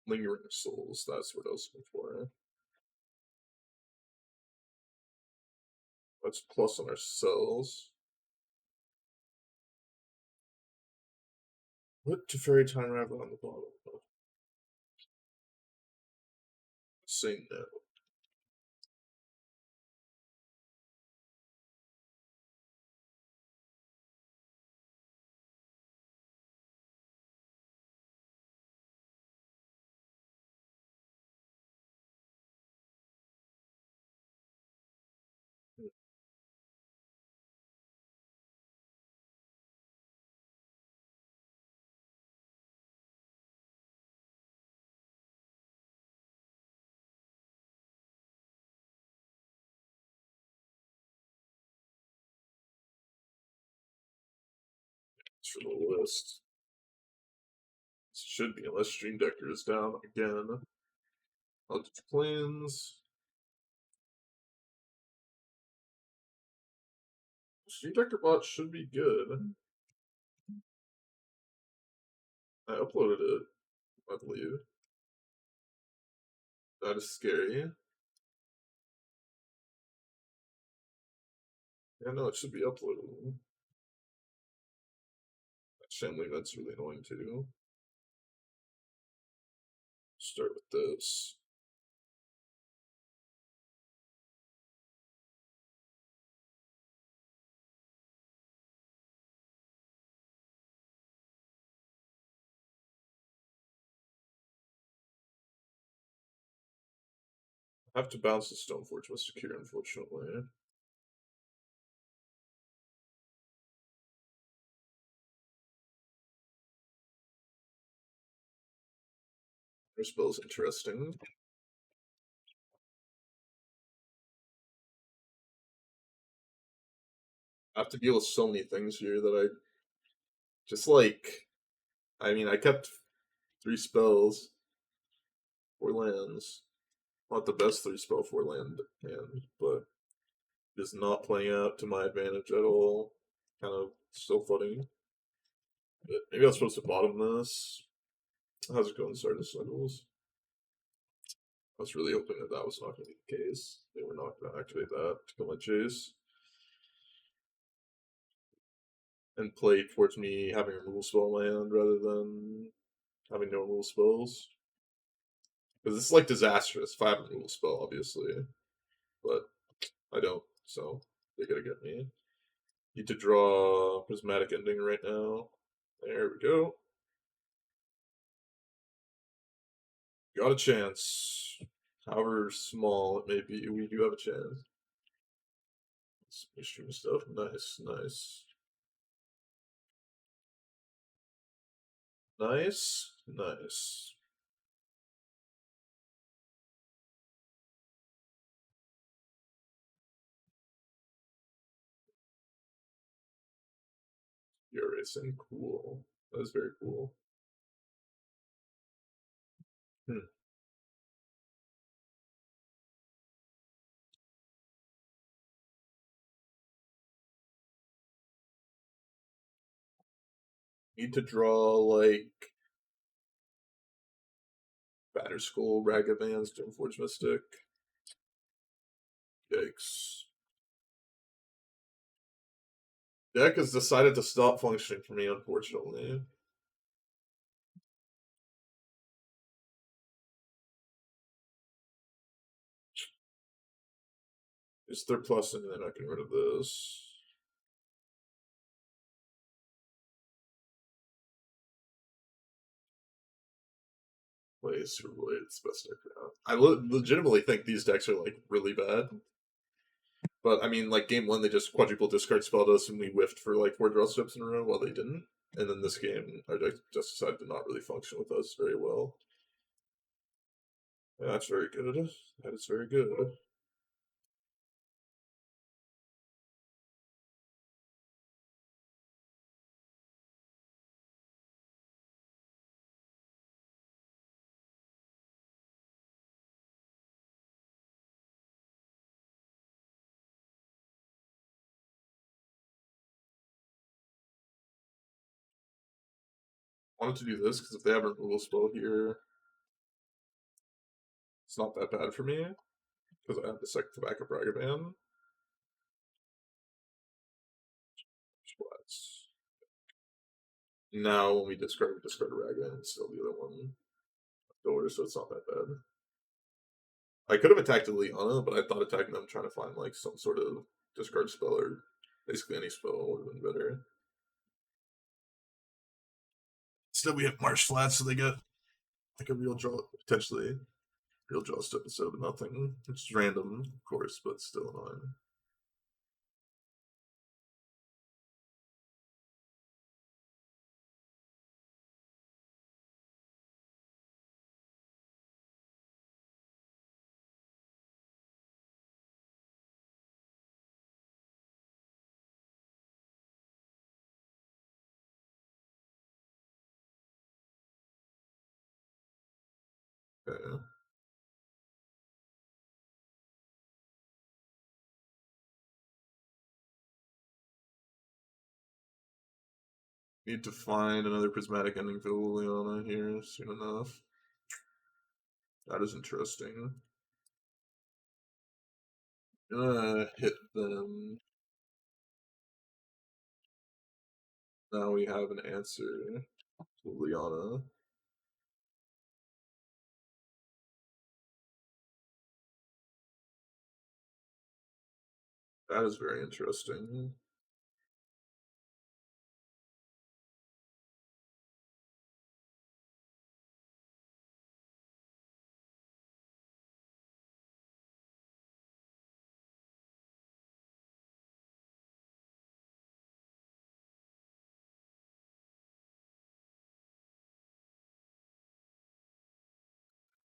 Lingering Souls, that's what I was looking for. That's plus on ourselves. What to Fairy Time Ravel on the bottom? Say no. It's for the list. This should be, unless Stream Decker is down again. Eldritch Plains. Stream Decker bot should be good. I uploaded it, I believe. That is scary. Yeah, no, it should be uploaded. That Shamley event's really annoying too. Start with this. I have to bounce the Stoneforge Mystic here, unfortunately. Counterspell is interesting. I have to deal with so many things here that I just like. I mean, I kept 3 spells, 4 lands. Not the best 3 spell 4 land hand, but just not playing out to my advantage at all. Kind of still funny. But maybe I was supposed to bottom this. How's it going, Stardust Cycles? I was really hoping that that was not going to be the case. They were not going to activate that to kill my chase. And play towards me having a removal spell land rather than having no removal spells. Because this is like disastrous if I have a removal spell, obviously. But I don't, so they gotta get me. Need to draw Prismatic Ending right now. There we go. Got a chance. However small it may be, we do have a chance. Some extreme stuff. Nice, nice. Nice, nice. You're racing. Cool. That is very cool. Hmm. Need to draw like Batterskull, Ragavan, Stoneforge Mystic. Yikes. Deck has decided to stop functioning for me, unfortunately. It's their plus, and then I can get rid of this. Plays for Blade, it's best deck now. I legitimately think these decks are like really bad. But I mean, like game 1, they just quadruple discard spelled us, and we whiffed for like 4 draw steps in a row while they didn't. And then this game, our deck just decided to not really function with us very well. Yeah, that's very good. That is very good. I wanted to do this because if they have a removal spell here, it's not that bad for me. Because I have the second to back up Ragavan. Splats. Now, when we discard a Ragavan, it's still the other one door, so it's not that bad. I could have attacked Liana, but I thought attacking them trying to find like some sort of discard spell or basically any spell would have been better. Instead, we have Marsh Flats, so they get like a real draw, potentially real draw step instead of nothing. It's random, of course, but still annoying. Okay. Need to find another prismatic ending for Liliana here soon enough. That is interesting. Gonna hit them. Now we have an answer to Liliana. That is very interesting.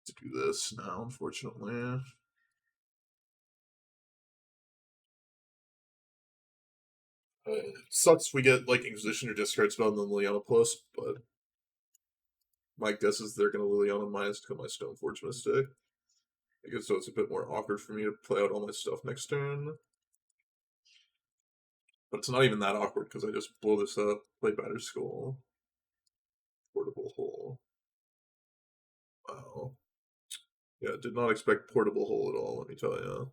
to do this now, unfortunately. It sucks we get like Inquisition or discard spell and then Liliana plus, but my guess is they're gonna Liliana minus to my Stoneforge Mystic. I guess so it's a bit more awkward for me to play out all my stuff next turn. But it's not even that awkward because I just blow this up, play Batter Skull, Portable Hole. Wow. Yeah, did not expect Portable Hole at all, let me tell you.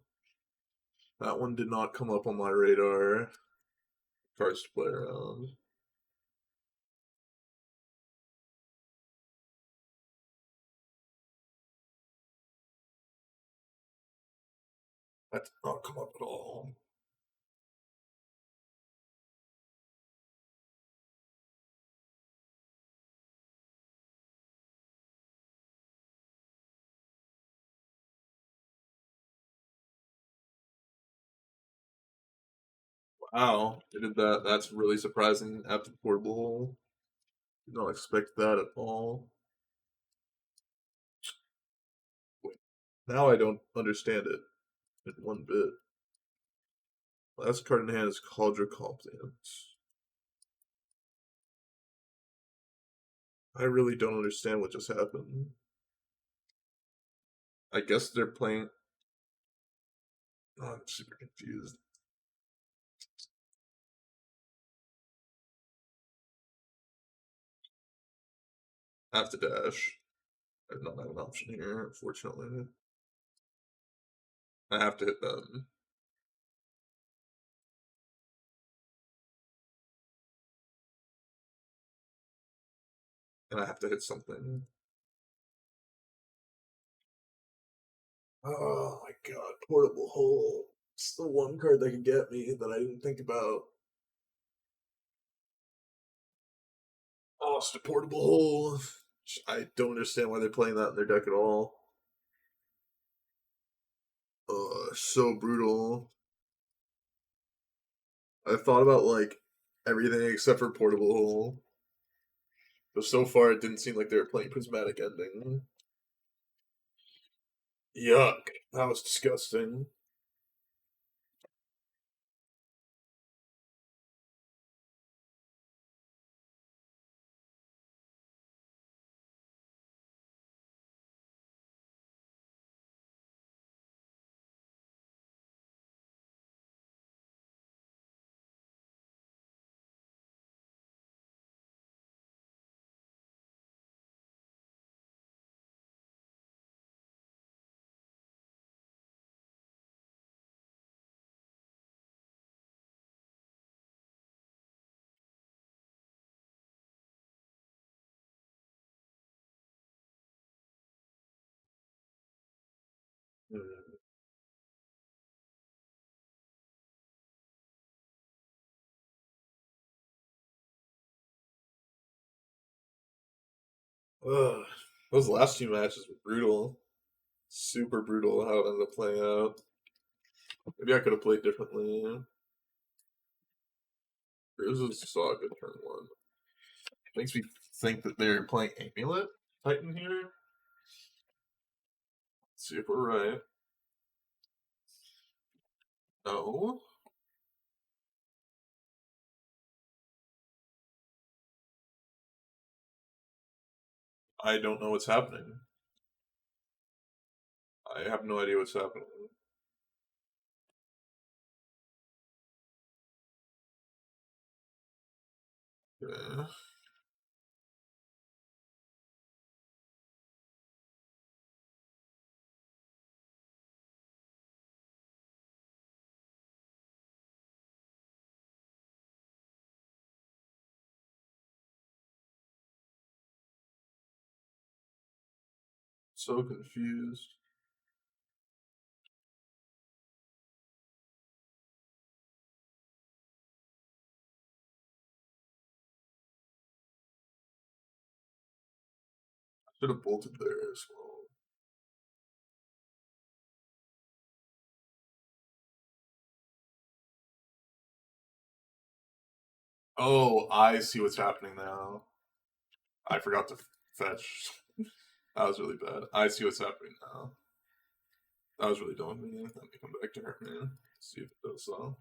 That one did not come up on my radar. Cards to play around. That did not come up at all. Wow, they did that. That's really surprising after the Portable Hole. Did not expect that at all. Wait, now I don't understand it in one bit. Last card in hand is Cauldron Compliant. I really don't understand what just happened. I guess they're playing. Oh, I'm super confused. I have to dash. I do not have an option here, unfortunately. I have to hit them. And I have to hit something. Oh my god, Portable Hole. It's the one card that could get me that I didn't think about. Lost a Portable Hole. I don't understand why they're playing that in their deck at all. So brutal. I thought about like everything except for Portable Hole. But so far it didn't seem like they were playing Prismatic Ending. Yuck. That was disgusting. Hmm. Ugh. Those last two matches were brutal. Super brutal how it ended up playing out. Maybe I could have played differently. Bruises saw a good turn one. Makes me think that they're playing Amulet Titan here. Let's see if we're right. No. I don't know what's happening. I have no idea what's happening. Yeah. So confused. Should have bolted there as well. Oh, I see what's happening now. I forgot to fetch. That was really bad. I see what's happening now. That was really dumb of me. Let me come back to her, man. See if it does so.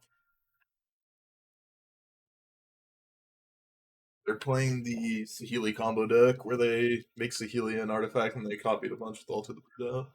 They're playing the Saheeli combo deck where they make Saheeli an artifact and they copied a bunch with Alter the Buddha.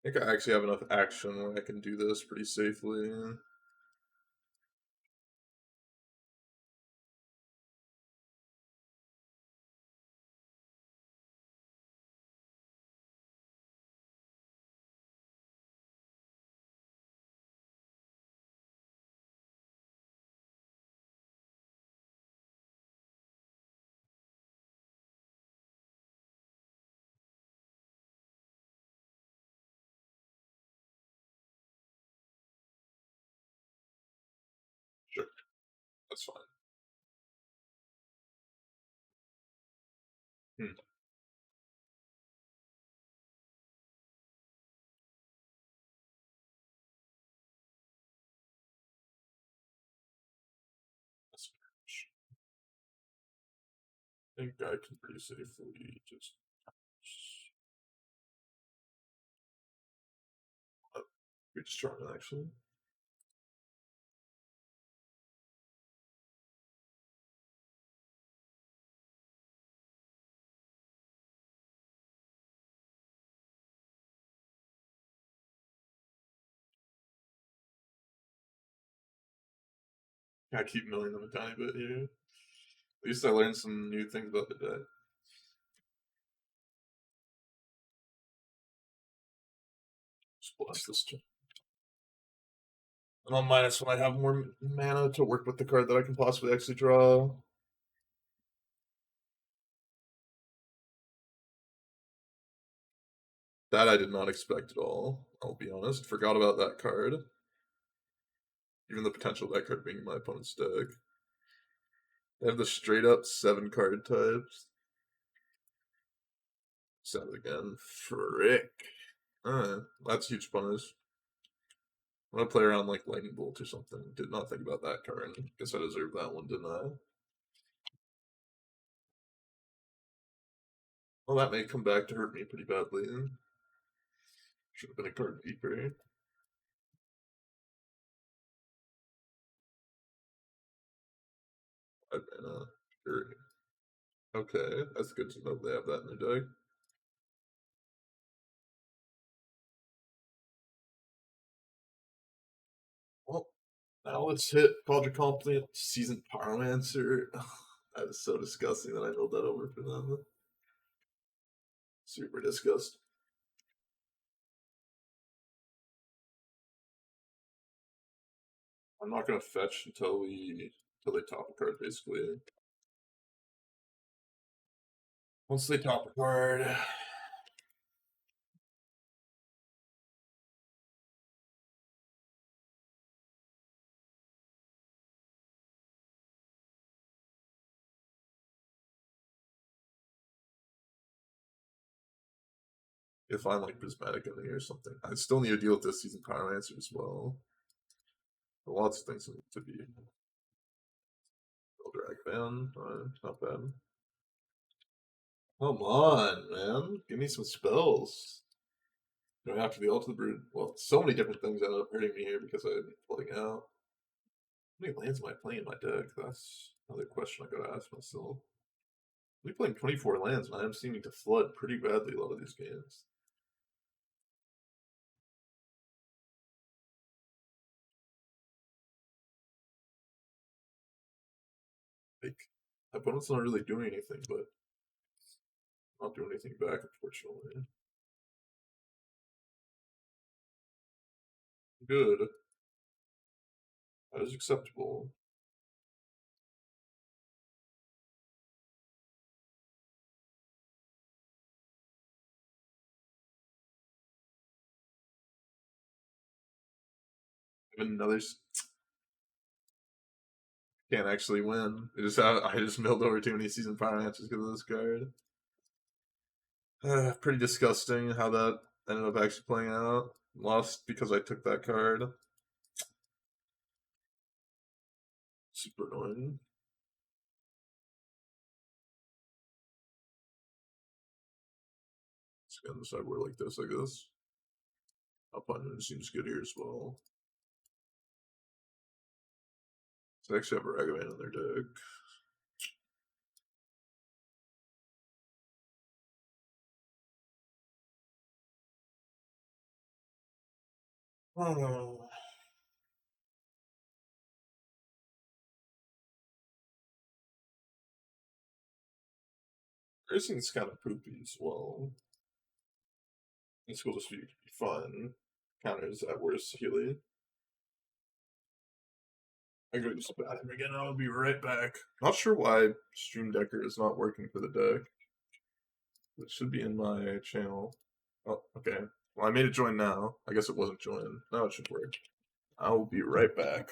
I think I actually have enough action where I can do this pretty safely. Sure, that's fine. Hmm. That's I think I can pretty safely just you're just trying actually. I keep milling them a tiny bit here. At least I learned some new things about the deck. Just blast this turn. And on minus when I have more mana to work with the card that I can possibly actually draw. That I did not expect at all. I'll be honest. Forgot about that card. Even the potential of that card being in my opponent's deck. They have the straight up 7 card types. Sound again. Frick. That's huge punish. I'm gonna play around like Lightning Bolt or something. Did not think about that card. Guess I deserved that one, didn't I? Well, that may come back to hurt me pretty badly. Should have been a card deeper. Sure. Okay, that's good to know they have that in their deck. Well, now let's hit Quadra Complete Seasoned Pyromancer. That is so disgusting that I built that over for them. Super disgusting. I'm not gonna fetch until they top a card, basically. Once they top a card, if I'm like prismatic in here or something, I still need to deal with this Seasoned Pyromancer as well. Lots of things need to be. Ragavan, not bad. Come on, man. Give me some spells. Going after the Ultimate Brood. Well, so many different things ended up hurting me here because I'm flooding out. How many lands am I playing in my deck? That's another question I gotta ask myself. We're playing 24 lands, and I'm seeming to flood pretty badly a lot of these games. Like, opponent's not really doing anything, but not doing anything back, unfortunately. Good. That is acceptable. Another. Can't actually win. I just milled over too many season fire matches because of this card. Pretty disgusting how that ended up actually playing out. Lost because I took that card. Super annoying. Let's get on the sideboard like this, I guess. Opponent seems good here as well. So they actually have a ragavan in their deck. Oh. Racing's kind of poopy as well. This will just be fun. Counters at worst Healy. I go to the bathroom again. I'll be right back. Not sure why Stream Decker is not working for the deck. It should be in my channel. Oh, okay. Well, I made it join now. I guess it wasn't joined. Now it should work. I will be right back.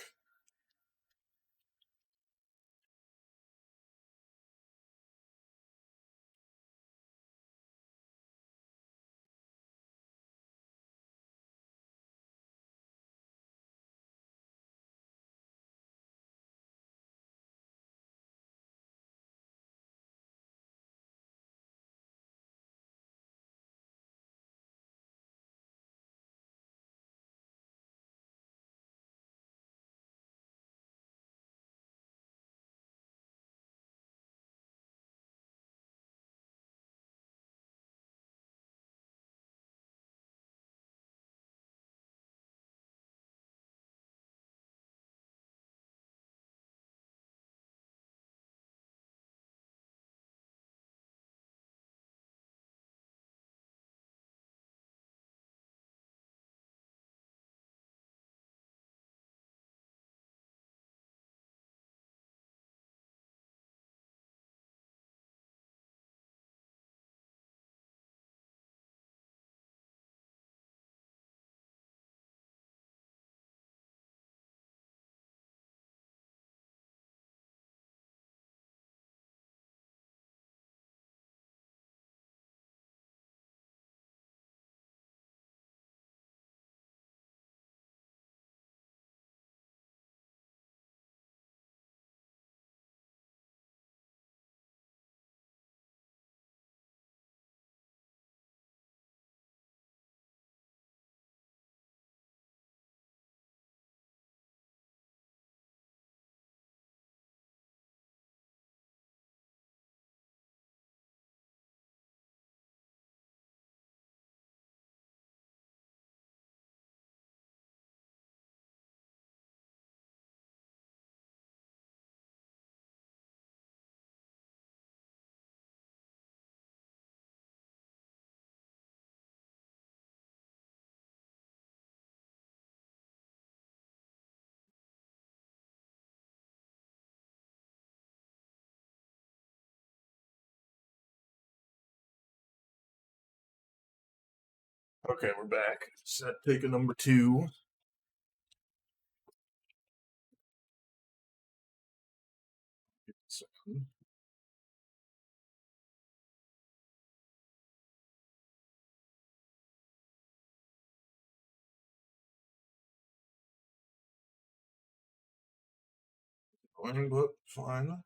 Okay, we're back. Set taker number 2. Annoying, but fine.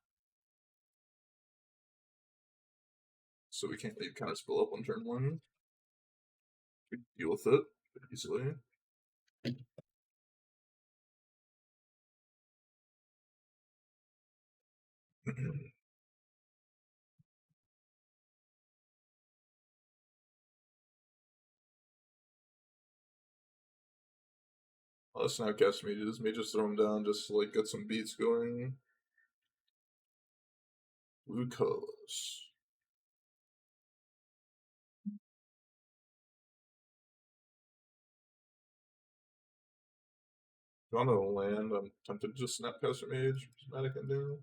So we can't leave Counterspell up on turn 1. We can deal with it easily. Let's not guess mages. Mages throw them down just to like get some beats going. Blue colors. Drawn to the land, I'm tempted to just Snapcaster Mage, Prismatic Ending.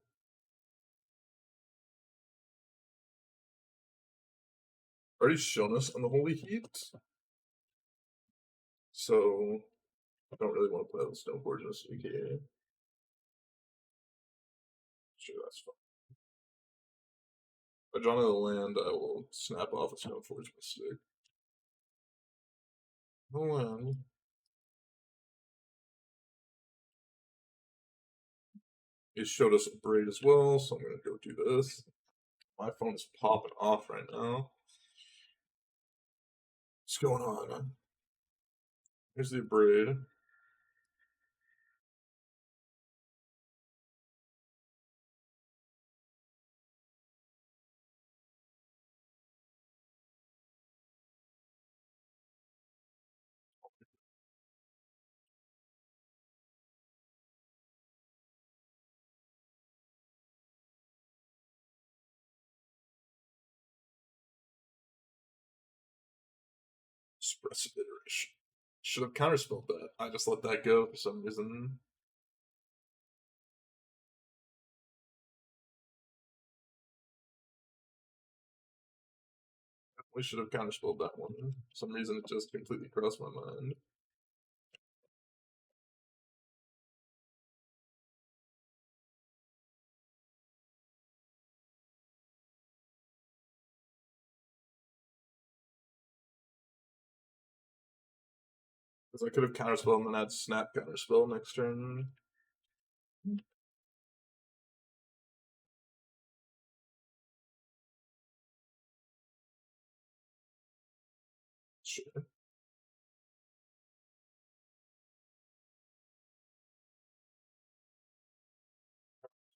Already shown us on the Holy Heat. So I don't really want to play with Stoneforge in this AKA. Sure, that's fine. If I draw another land, I will snap off a Stoneforge mistake. The land. It showed us a braid as well, so I'm gonna go do this. My phone's popping off right now. What's going on? Here's the braid. Expressive iteration. Should have counterspelled that. I just let that go for some reason. We should have counterspelled that one. For some reason, it just completely crossed my mind. Because I could have counterspelled and then had snap counterspell next turn. Sure.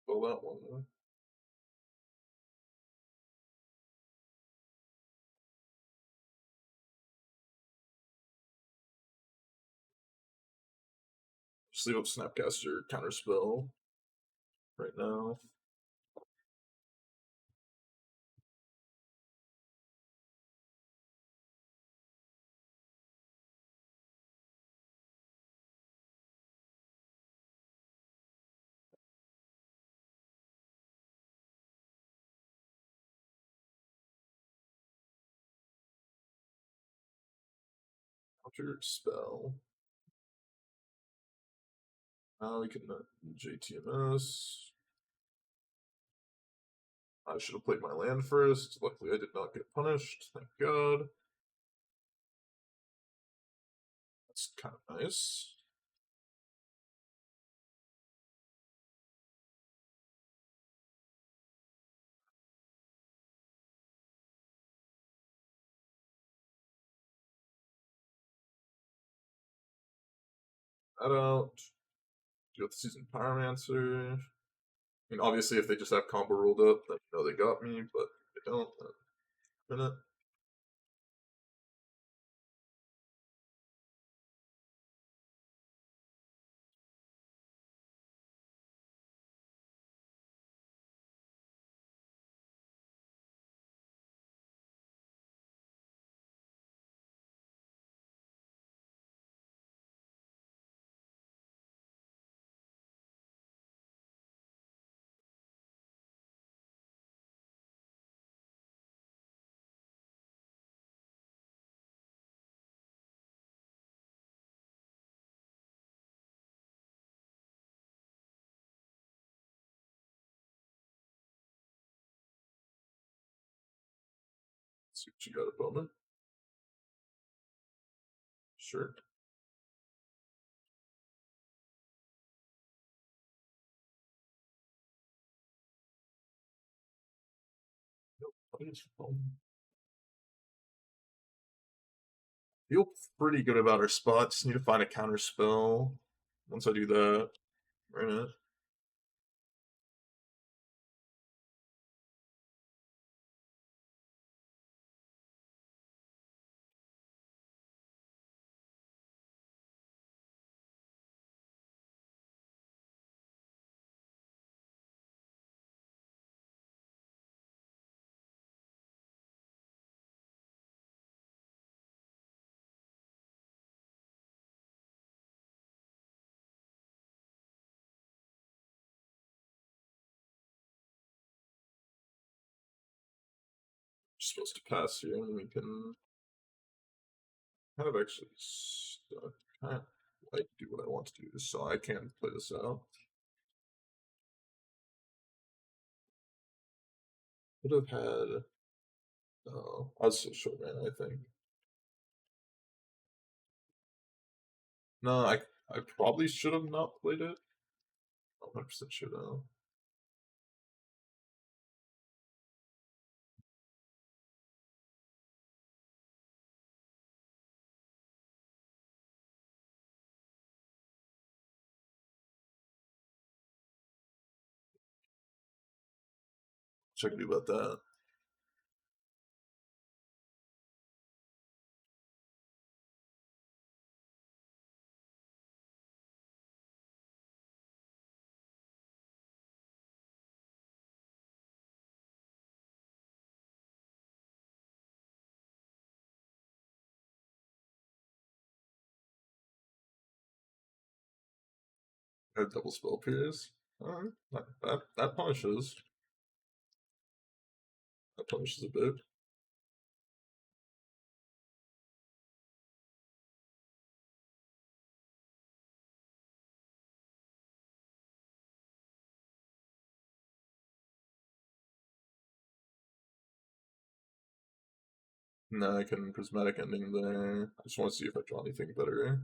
Spell that one. Then. Just leave up Snapcaster counterspell right now. Counterspell. We can JTMS. I should have played my land first. Luckily, I did not get punished. Thank God. That's kind of nice. That out. Deal with the Seasoned Pyromancer. I mean, obviously, if they just have combo rolled up, then you know they got me, but if they don't, then minute. Let's see what you got, opponent. Sure. Nope. Feel pretty good about our spots. Need to find a counter spell. Once I do that, we're in it. Supposed to pass here, and we can kind of actually stuck. like do what I want to do, so I can play this out. Could have had. Oh, I was so short, man. I think. No, I probably should have not played it. 100% should have. What I can do about that? A double spell pierce. Alright, that punishes. That punishes a bit. Now I can prismatic ending there. I just want to see if I draw anything better.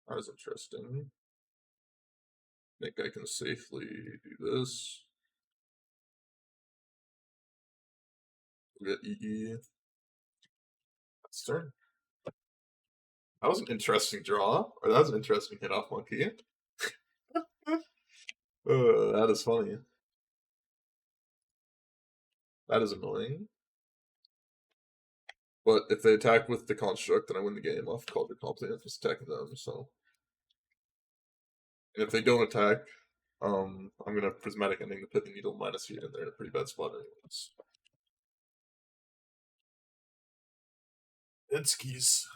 That was interesting. I think I can safely do this. Get EE. That's turn. That was an interesting draw, or that was an interesting hit off monkey. That is funny. That is annoying. But if they attack with the construct, then I win the game off Culture Complete just attacking them. So, and if they don't attack, I'm gonna prismatic ending the Pithy Needle -8, and they're in a pretty bad spot anyways. It's keys.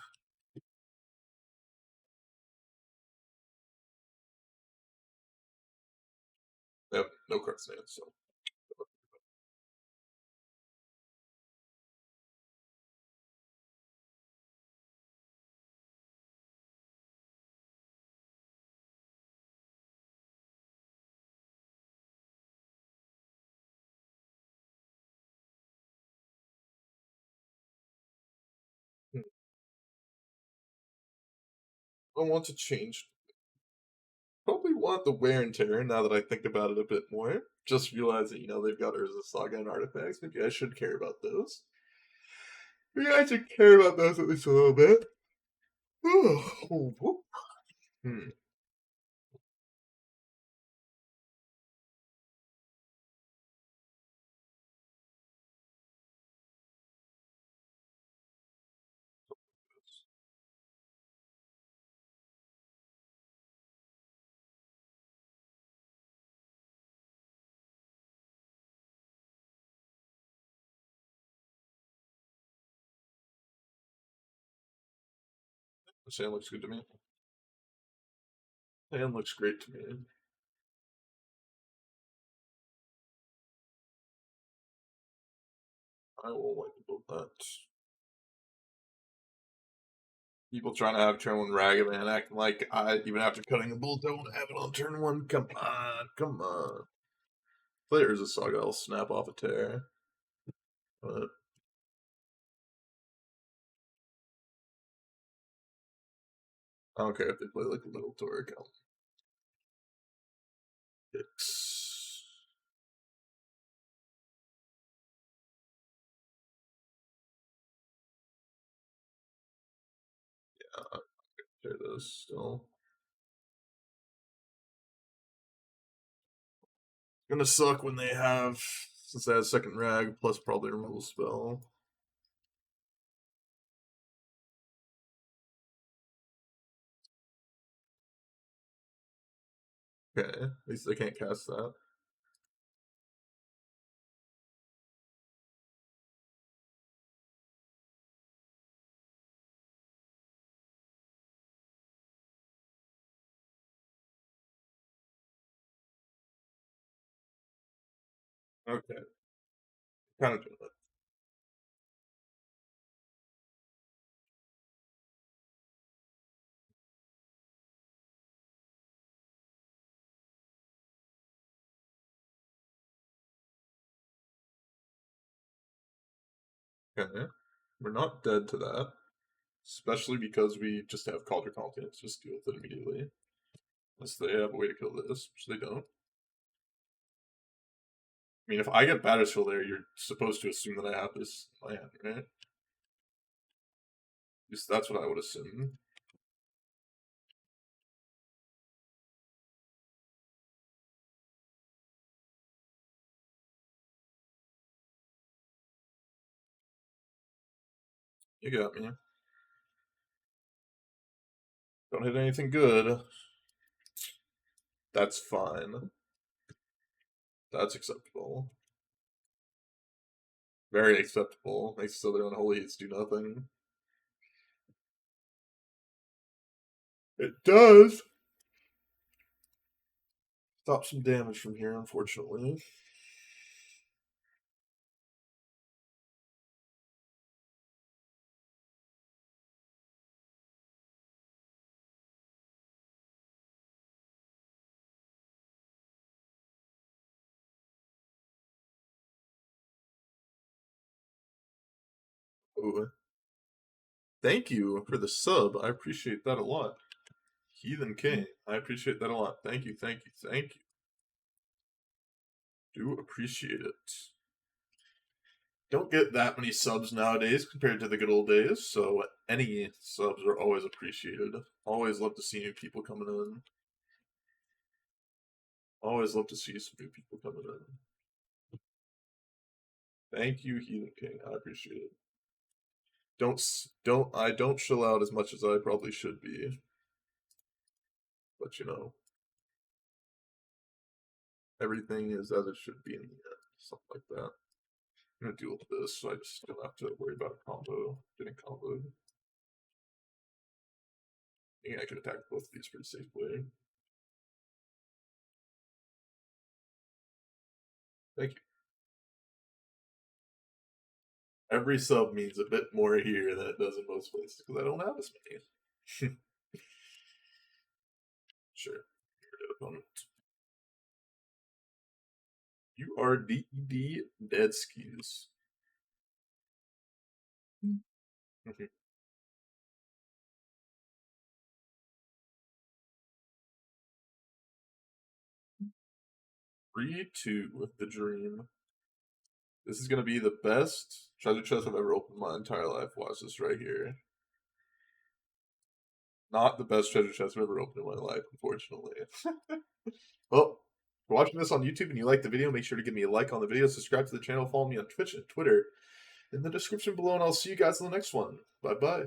Yep, no cards in hand, so. I want to change. Probably want the wear and tear now that I think about it a bit more. Just realizing, they've got Urza Saga and artifacts. Maybe I should care about those. Maybe I should care about those at least a little bit. Hmm. The sand looks good to me. Sand looks great to me. I will like about that. People trying to have turn one Ragavan acting like I, even after cutting a bull, don't have it on turn one. Come on, come on. Players a Saga, I'll snap off a tear. But I don't care if they play like a little Torque. I'll fix. Yeah, tear those still. Gonna suck when they have, since they have second rag plus probably removal spell. Okay, at least they can't cast that. Okay, kind of doing it. Okay. We're not dead to that. Especially because we just have Calder Confidence. Just deal with it immediately. Unless they have a way to kill this, which they don't. I mean, if I get Battersfield there, you're supposed to assume that I have this in my hand, right? At least that's what I would assume. You got me. Don't hit anything good. That's fine. That's acceptable. Very acceptable. Makes so their unholy hits do nothing. It does! Stop some damage from here, unfortunately. Ooh. Thank you for the sub. I appreciate that a lot. Heathen King. I appreciate that a lot. Thank you, thank you, thank you. Do appreciate it. Don't get that many subs nowadays compared to the good old days, so any subs are always appreciated. Always love to see new people coming in. Always love to see some new people coming in. Thank you, Heathen King. I appreciate it. Don't chill out as much as I probably should be. But you know, everything is as it should be in the end. Something like that. I'm gonna deal with this, so I just don't have to worry about getting comboed. I think I could attack both of these pretty safely. Thank you. Every sub means a bit more here than it does in most places because I don't have as many. Sure. Opponent. You are DED dead skis. 3-2 with the dream. This is gonna be the best treasure chest I've ever opened my entire life. Watch this right here. Not the best treasure chest I've ever opened in my life, unfortunately. Well, if you're watching this on YouTube and you like the video, make sure to give me a like on the video, subscribe to the channel, follow me on Twitch and Twitter in the description below, and I'll see you guys in the next one. Bye bye.